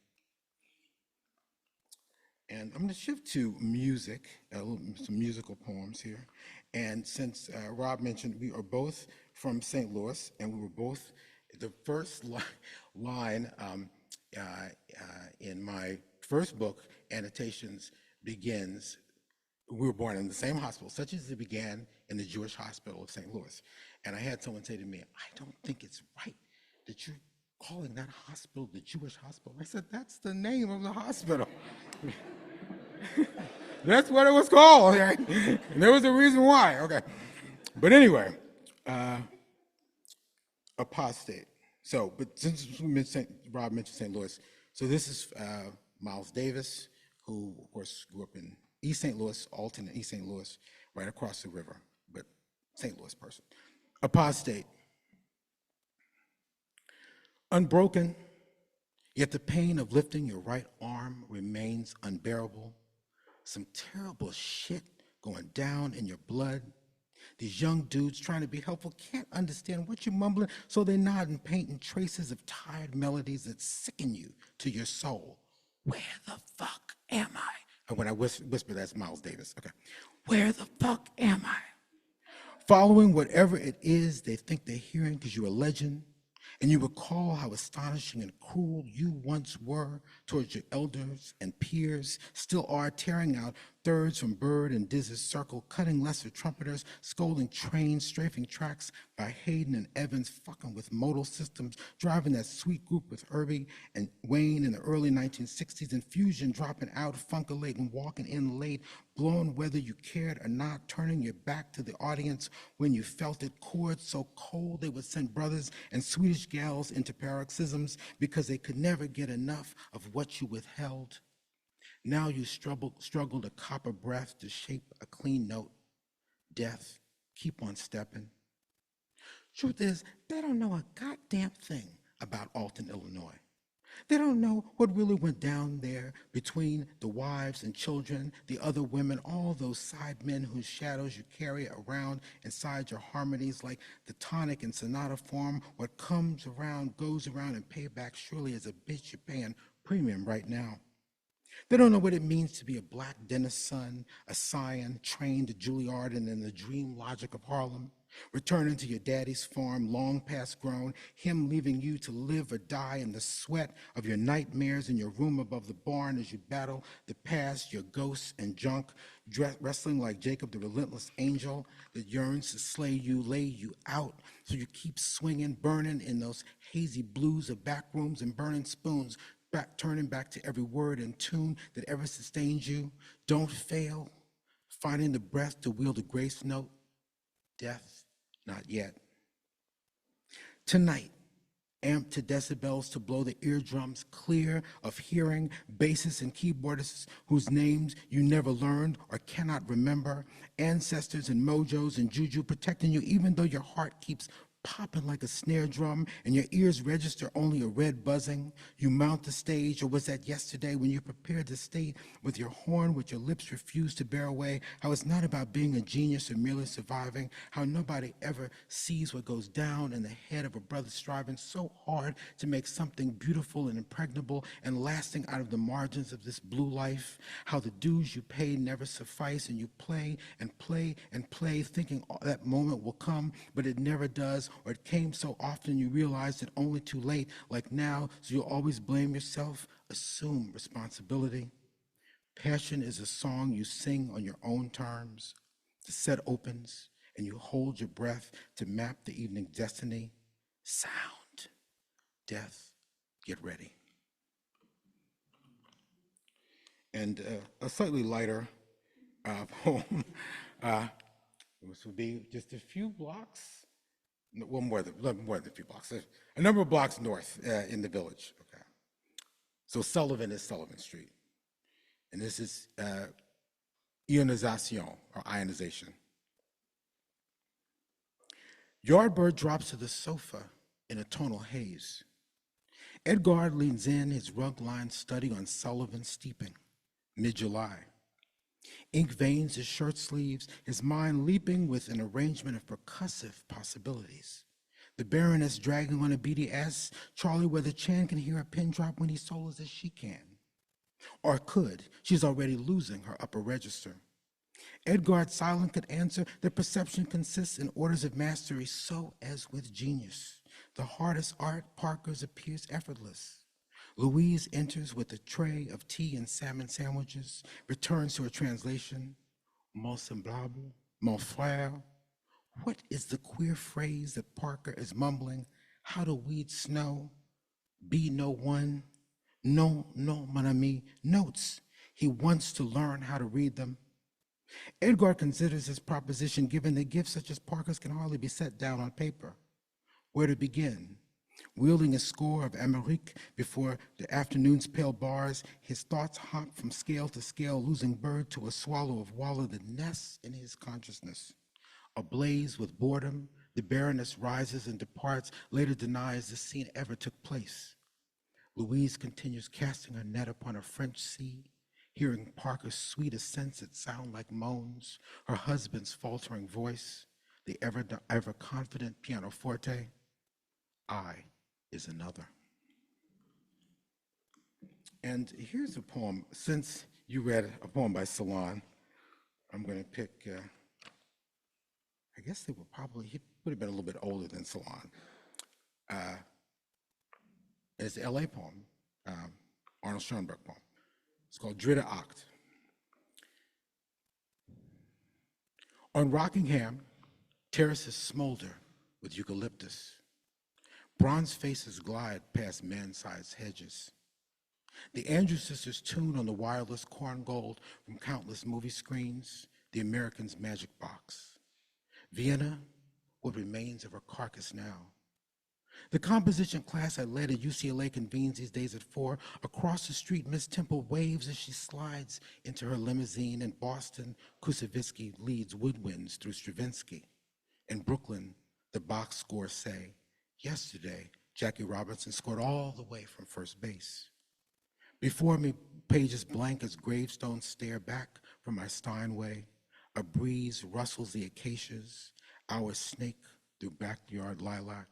And I'm going to shift to music, some musical poems here. And since Rob mentioned we are both from St. Louis, and we were both, the first line in my first book, Annotations, begins, we were born in the same hospital, such as it began in the Jewish hospital of St. Louis. And I had someone say to me, I don't think it's right that you're calling that hospital the Jewish hospital. I said, that's the name of the hospital. That's what it was called, okay? And there was a reason why, okay. But anyway, apostate. So, but since Rob mentioned St. Louis, so this is Miles Davis, who, of course, grew up in East St. Louis, Alton and East St. Louis, right across the river, but St. Louis person. Apostate. Unbroken, yet the pain of lifting your right arm remains unbearable. Some terrible shit going down in your blood. These young dudes trying to be helpful can't understand what you're mumbling, so they nod and painting traces of tired melodies that sicken you to your soul. Where the fuck am I? And when I whisper, that's Miles Davis. Okay. Where the fuck am I? Following whatever it is they think they're hearing because you're a legend, and you recall how astonishing and cruel you once were towards your elders and peers, still are, tearing out thirds from Bird and Diz's circle, cutting lesser trumpeters, scolding trains, strafing tracks by Hayden and Evans, fucking with modal systems, driving that sweet group with Irby and Wayne in the early 1960s, Infusion dropping out, funkulating, walking in late, blowing whether you cared or not, turning your back to the audience when you felt it, chords so cold they would send brothers and Swedish gals into paroxysms because they could never get enough of what you withheld. Now you struggle to copper breath to shape a clean note. Death, keep on stepping. Truth is, they don't know a goddamn thing about Alton, Illinois. They don't know what really went down there between the wives and children, the other women, all those side men whose shadows you carry around inside your harmonies like the tonic and sonata form. What comes around goes around, and payback surely is a bitch you're paying premium right now. They don't know what it means to be a black dentist's son, a scion trained to Juilliard and in the dream logic of Harlem, returning to your daddy's farm, long past grown, him leaving you to live or die in the sweat of your nightmares in your room above the barn as you battle the past, your ghosts and junk, wrestling like Jacob the relentless angel that yearns to slay you, lay you out, so you keep swinging, burning in those hazy blues of back rooms and burning spoons, turning back to every word and tune that ever sustains you. Don't fail, finding the breath to wield a grace note. Death, not yet. Tonight, amped to decibels to blow the eardrums clear of hearing bassists and keyboardists whose names you never learned or cannot remember, ancestors and mojos and juju protecting you even though your heart keeps popping like a snare drum and your ears register only a red buzzing. You mount the stage, or was that yesterday when you prepared to state with your horn which your lips refuse to bear away, how it's not about being a genius or merely surviving, how nobody ever sees what goes down in the head of a brother striving so hard to make something beautiful and impregnable and lasting out of the margins of this blue life, how the dues you pay never suffice and you play and play and play thinking that moment will come, but it never does, or it came so often you realized it only too late, like now, so you'll always blame yourself. Assume responsibility. Passion is a song you sing on your own terms. The set opens and you hold your breath to map the evening destiny. Sound. Death. Get ready. And a slightly lighter poem. This would be just a few blocks, well, more than a few blocks, a number of blocks north in the village. Okay. So Sullivan is Sullivan Street. And this is ionization, or ionization. Yardbird drops to the sofa in a tonal haze. Edgard leans in, his rug-lined study on Sullivan steeping, mid-July. Ink veins his shirt sleeves, his mind leaping with an arrangement of percussive possibilities. The Baroness dragging on a beady asks Charlie whether Chan can hear a pin drop when he solos as she can. Or could. She's already losing her upper register. Edgard silent could answer that perception consists in orders of mastery, so as with genius. The hardest art, Parker's, appears effortless. Louise enters with a tray of tea and salmon sandwiches, returns to her translation, mon semblable, mon frère. What is the queer phrase that Parker is mumbling? How to weed snow? Be no one? No, no, mon ami. Notes. He wants to learn how to read them. Edgard considers his proposition given that gifts such as Parker's can hardly be set down on paper. Where to begin? Wielding a score of Amérique before the afternoon's pale bars, his thoughts hop from scale to scale, losing bird to a swallow of wallow that nests in his consciousness. Ablaze with boredom, the Baroness rises and departs, later denies the scene ever took place. Louise continues casting her net upon a French sea, hearing Parker's sweet accents that sound like moans, her husband's faltering voice, the ever confident pianoforte. I is another. And here's a poem. Since you read a poem by Salon, I'm going to pick, I guess he would have been a little bit older than Salon. It's an LA poem, Arnold Schoenberg poem. It's called Dritte Acht. On Rockingham, terraces smolder with eucalyptus. Bronze faces glide past man-sized hedges. The Andrews sisters tune on the wireless corn gold from countless movie screens, the American's magic box. Vienna, what remains of her carcass now. The composition class I led at UCLA convenes these days at 4. Across the street, Miss Temple waves as she slides into her limousine. In Boston, Kusevitsky leads woodwinds through Stravinsky. In Brooklyn, the box scores say, yesterday, Jackie Robinson scored all the way from first base. Before me, pages blank as gravestones stare back from my Steinway. A breeze rustles the acacias, our snake through backyard lilac.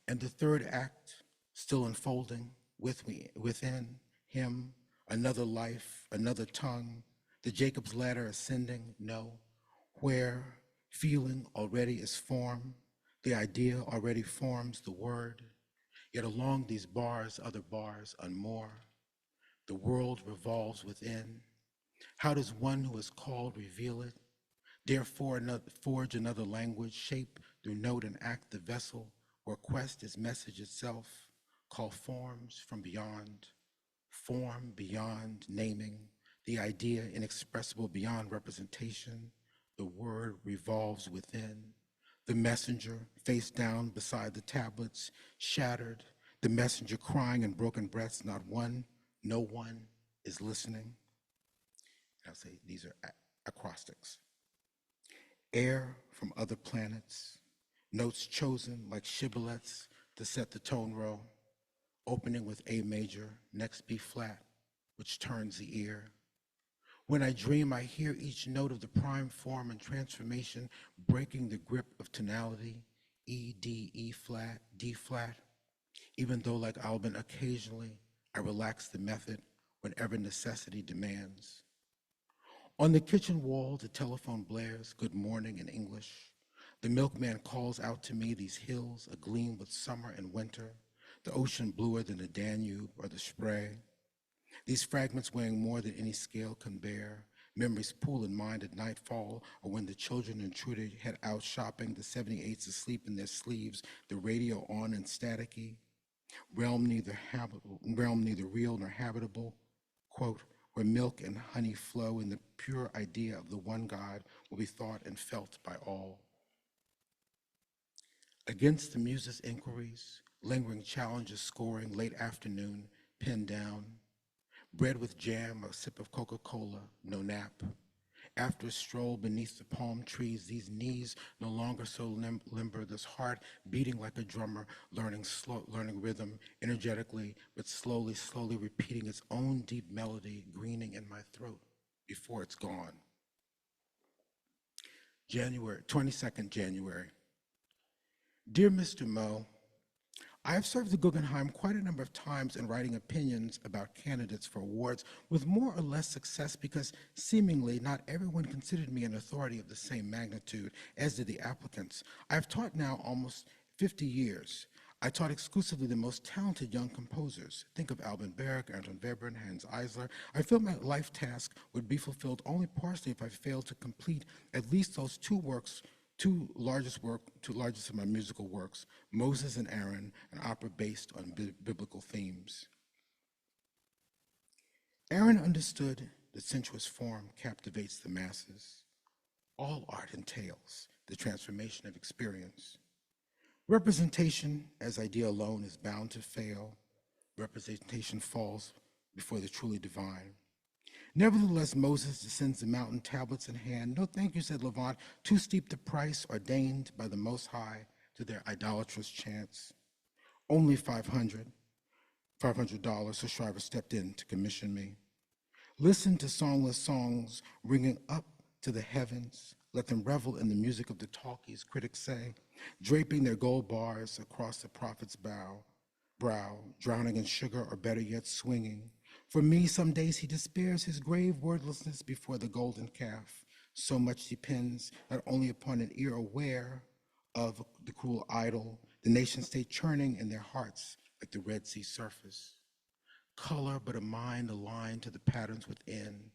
And the third act, still unfolding within him, another life, another tongue, the Jacob's ladder ascending, no, where feeling already is form, the idea already forms the word, yet along these bars, other bars unmoor, the world revolves within. How does one who is called reveal it? Therefore, forge another language, shape through note and act the vessel, where quest is message itself, call forms from beyond, form beyond naming, the idea inexpressible beyond representation, the word revolves within, the messenger face down beside the tablets, shattered, the messenger crying in broken breaths, not one, no one is listening. I'll say these are acrostics. Air from other planets, notes chosen like shibboleths to set the tone row, opening with A major, next B flat, which turns the ear. When I dream, I hear each note of the prime form and transformation, breaking the grip of tonality, E, D, E flat, D flat, even though like Albin, occasionally I relax the method whenever necessity demands. On the kitchen wall, the telephone blares, good morning in English. The milkman calls out to me these hills agleam with summer and winter, the ocean bluer than the Danube or the Spree. These fragments weighing more than any scale can bear, memories pool in mind at nightfall or when the children intruded head out shopping, the 78s asleep in their sleeves, the radio on and staticky, realm neither real nor habitable, quote, where milk and honey flow in the pure idea of the one God will be thought and felt by all. Against the muse's inquiries, lingering challenges scoring late afternoon, pinned down, bread with jam, a sip of Coca-Cola, no nap. After a stroll beneath the palm trees, these knees no longer so limber, this heart beating like a drummer, learning rhythm energetically, but slowly repeating its own deep melody, greening in my throat before it's gone. 22nd January. Dear Mr. Moe, I have served the Guggenheim quite a number of times in writing opinions about candidates for awards with more or less success because seemingly not everyone considered me an authority of the same magnitude, as did the applicants. I have taught now almost 50 years. I taught exclusively the most talented young composers. Think of Alban Berg, Anton Webern, Hans Eisler. I feel my life task would be fulfilled only partially if I failed to complete at least those two largest of my musical works, Moses and Aaron, an opera based on biblical themes. Aaron understood that sensuous form captivates the masses. All art entails the transformation of experience. Representation as idea alone is bound to fail. Representation falls before the truly divine. Nevertheless, Moses descends the mountain, tablets in hand. No, thank you, said Levant, too steep the price ordained by the Most High to their idolatrous chants. Only $500, so Shriver stepped in to commission me. Listen to songless songs ringing up to the heavens. Let them revel in the music of the talkies, critics say, draping their gold bars across the prophet's brow, drowning in sugar, or better yet, swinging. For me, some days he despairs his grave wordlessness before the golden calf. So much depends not only upon an ear aware of the cruel idol, the nation state churning in their hearts like the Red Sea surface. Color, but a mind aligned to the patterns within.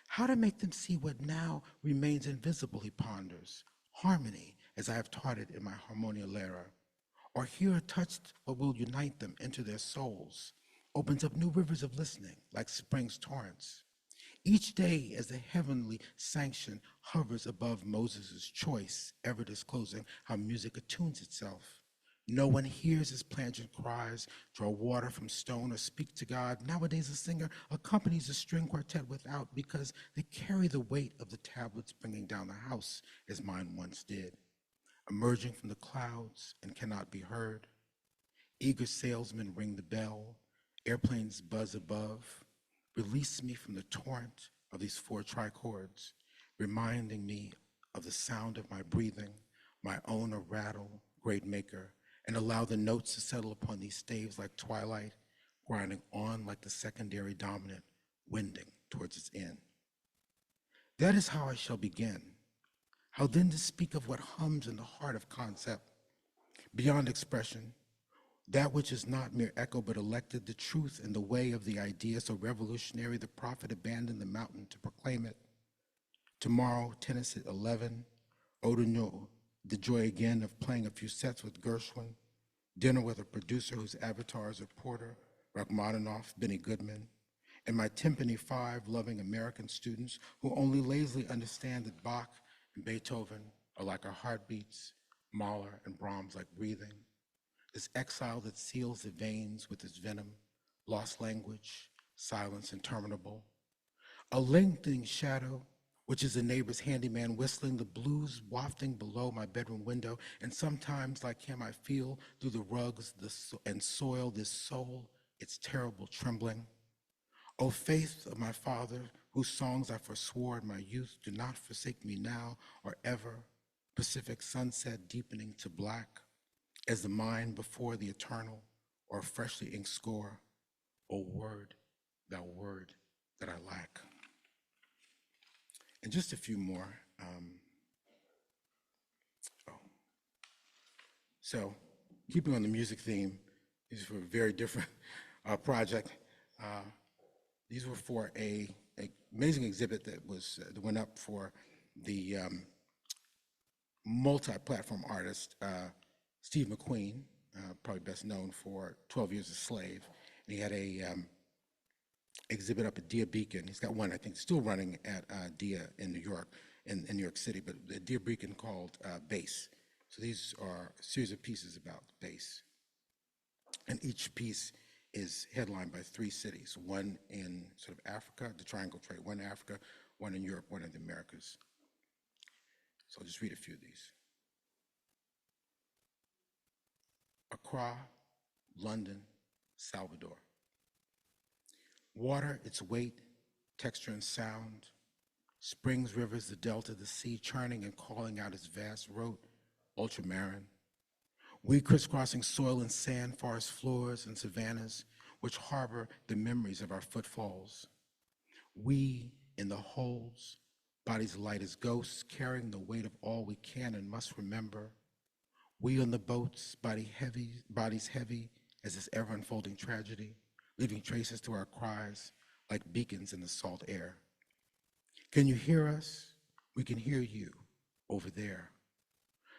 How to make them see what now remains invisible, he ponders. Harmony, as I have taught it in my Harmonia Lyra. Or hear touched what will unite them into their souls. Opens up new rivers of listening, like spring's torrents. Each day as the heavenly sanction hovers above Moses' choice, ever disclosing how music attunes itself. No one hears his plangent cries, draw water from stone, or speak to God. Nowadays a singer accompanies a string quartet without because they carry the weight of the tablets bringing down the house, as mine once did. Emerging from the clouds and cannot be heard. Eager salesmen ring the bell. Airplanes buzz above. Release me from the torrent of these four trichords, reminding me of the sound of my breathing, my own a rattle, great maker, and allow the notes to settle upon these staves like twilight, grinding on like the secondary dominant, winding towards its end. That is how I shall begin. How then to speak of what hums in the heart of concept, beyond expression, that which is not mere echo but elected, the truth in the way of the idea so revolutionary the prophet abandoned the mountain to proclaim it. Tomorrow, tennis at 11, Odo, the joy again of playing a few sets with Gershwin, dinner with a producer whose avatars are Porter, Rachmaninoff, Benny Goodman, and my Timpani 5 loving American students who only lazily understand that Bach and Beethoven are like our heartbeats, Mahler and Brahms like breathing. This exile that seals the veins with its venom, lost language, silence interminable. A lengthening shadow, which is a neighbor's handyman whistling, the blues wafting below my bedroom window, and sometimes, like him, I feel through the rugs and soil this soul, its terrible trembling. O faith of my father, whose songs I forswore in my youth, do not forsake me now or ever, Pacific sunset deepening to black, as the mind before the eternal, or a freshly inked score, O word, thou word that I lack. And just a few more. So, keeping on the music theme, these were a very different project. These were for an amazing exhibit that went up for the multi-platform artist, Steve McQueen, probably best known for 12 Years a Slave. And he had a exhibit up at Dia Beacon. He's got one, I think, still running at Dia in New York, in New York City, but the Dia Beacon called Bass. So these are a series of pieces about bass. And each piece is headlined by 3 cities, one in sort of Africa, the Triangle Trade, one in Africa, one in Europe, one in the Americas. So I'll just read a few of these. Accra, London, Salvador. Water, its weight, texture, and sound. Springs, rivers, the delta, the sea, churning and calling out its vast road, ultramarine. We crisscrossing soil and sand, forest floors and savannas, which harbor the memories of our footfalls. We in the holes, bodies light as ghosts, carrying the weight of all we can and must remember. We on the boats, bodies heavy as this ever-unfolding tragedy, leaving traces to our cries like beacons in the salt air. Can you hear us? We can hear you over there.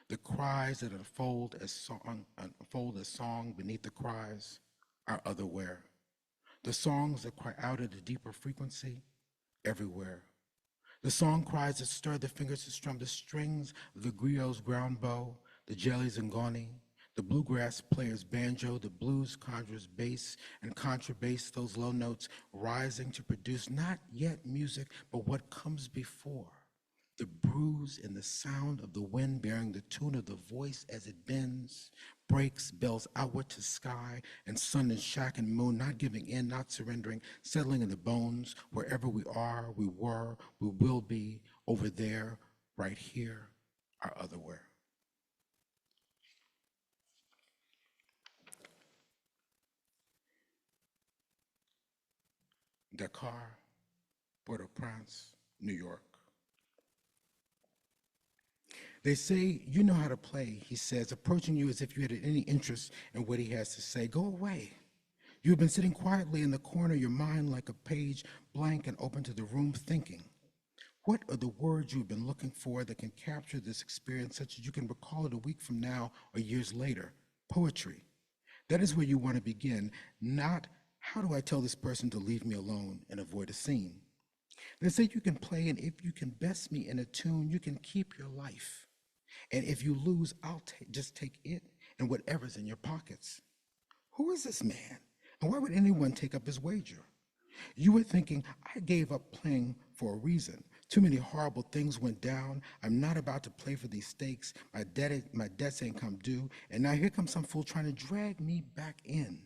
The cries that unfold as song beneath the cries are otherwhere. The songs that cry out at a deeper frequency, everywhere. The song cries that stir the fingers to strum the strings of the griot's ground bow, the jelly's ngoni, the bluegrass player's banjo, the blues conjurer's bass and contrabass, those low notes rising to produce not yet music, but what comes before. The bruise and the sound of the wind bearing the tune of the voice as it bends, breaks, bells outward to sky, and sun and shack and moon, not giving in, not surrendering, settling in the bones, wherever we are, we were, we will be, over there, right here, or otherwhere. Dakar, Port-au-Prince, New York. They say, you know how to play, he says, approaching you as if you had any interest in what he has to say. Go away. You have been sitting quietly in the corner, your mind like a page blank and open to the room, thinking. What are the words you've been looking for that can capture this experience such that you can recall it a week from now or years later? Poetry. That is where you want to begin, not how do I tell this person to leave me alone and avoid a scene? They say you can play, and if you can best me in a tune, you can keep your life. And if you lose, I'll just take it and whatever's in your pockets. Who is this man? And why would anyone take up his wager? You were thinking, I gave up playing for a reason. Too many horrible things went down. I'm not about to play for these stakes. My debts ain't come due. And now here comes some fool trying to drag me back in.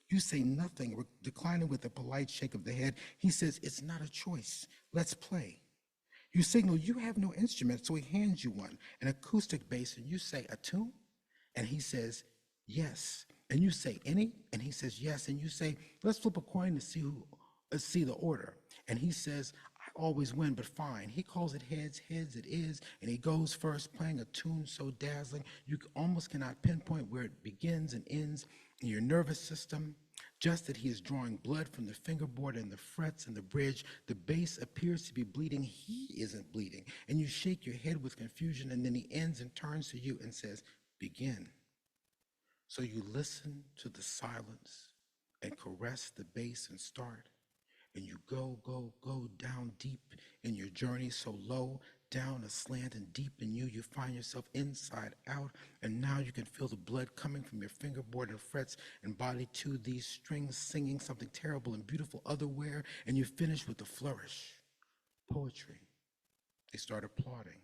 You say nothing, declining with a polite shake of the head. He says, it's not a choice. Let's play. You signal you have no instrument, so he hands you one, an acoustic bass, and you say, a tune? And he says, yes. And you say, any? And he says, yes. And you say, let's flip a coin to see the order. And he says, I always win, but fine. He calls it heads it is, and he goes first, playing a tune so dazzling, you almost cannot pinpoint where it begins and ends in your nervous system. Just that he is drawing blood from the fingerboard and the frets and the bridge, the bass appears to be bleeding. He isn't bleeding. And you shake your head with confusion, and then he ends and turns to you and says, begin. So you listen to the silence and caress the bass and start. And you go down deep in your journey, so low, down a slant and deep in you, you find yourself inside out, and now you can feel the blood coming from your fingerboard and frets and body to these strings singing something terrible and beautiful otherwhere, and you finish with a flourish. Poetry. They start applauding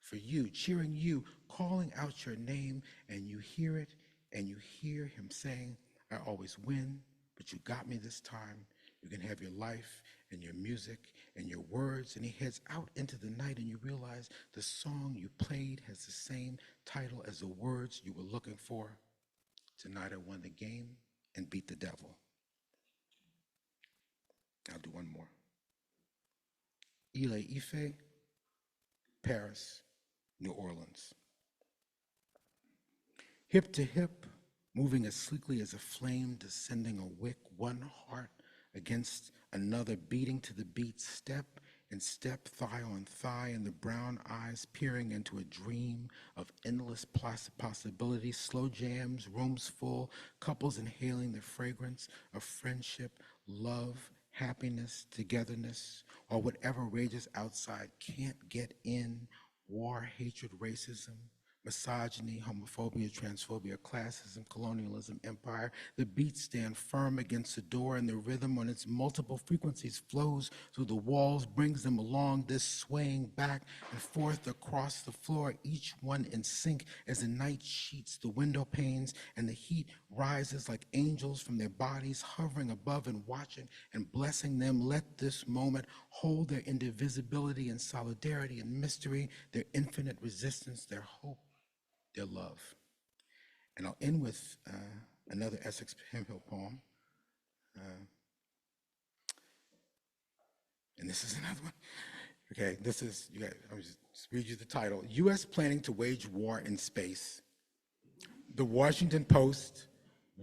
for you, cheering you, calling out your name, and you hear it, and you hear him saying, I always win, but you got me this time. You can have your life and your music and your words. And he heads out into the night, and you realize the song you played has the same title as the words you were looking for. Tonight I won the game and beat the devil. I'll do one more. Ile Ife, Paris, New Orleans. Hip to hip, moving as sleekly as a flame descending a wick, one heart against another, beating to the beat, step in step, thigh on thigh, and the brown eyes peering into a dream of endless possibilities, slow jams, rooms full, couples inhaling the fragrance of friendship, love, happiness, togetherness, or whatever rages outside can't get in. War, hatred, racism, misogyny, homophobia, transphobia, classism, colonialism, empire. The beats stand firm against the door, and the rhythm on its multiple frequencies flows through the walls, brings them along, this swaying back and forth across the floor, each one in sync as the night sheets the window panes, and the heat rises like angels from their bodies, hovering above and watching and blessing them. Let this moment hold their indivisibility and solidarity and mystery, their infinite resistance, their hope, their love. And I'll end with another Essex hymnal poem. And this is another one. Okay, this is, I'll just read you the title. U.S. planning to wage war in space. The Washington Post,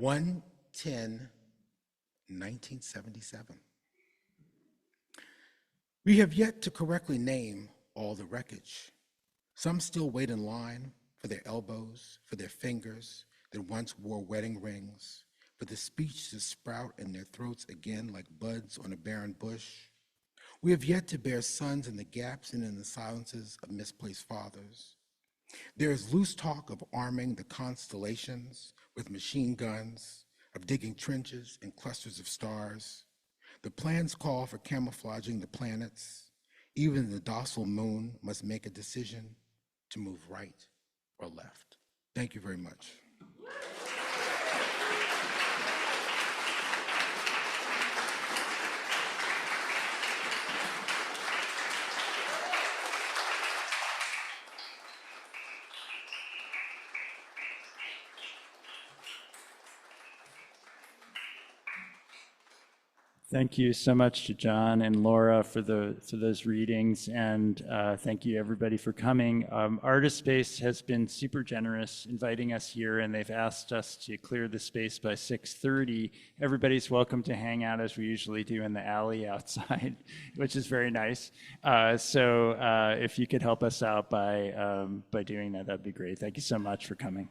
1/10/1977. We have yet to correctly name all the wreckage. Some still wait in line for their elbows, for their fingers that once wore wedding rings, for the speech to sprout in their throats again like buds on a barren bush. We have yet to bear sons in the gaps and in the silences of misplaced fathers. There is loose talk of arming the constellations with machine guns, of digging trenches in clusters of stars. The plans call for camouflaging the planets. Even the docile moon must make a decision to move right or left. Thank you very much. Thank you so much to John and Laura for those readings, and thank you everybody for coming. Artist Space has been super generous inviting us here, and they've asked us to clear the space by 6:30. Everybody's welcome to hang out as we usually do in the alley outside, which is very nice. So if you could help us out by doing that, that'd be great. Thank you so much for coming.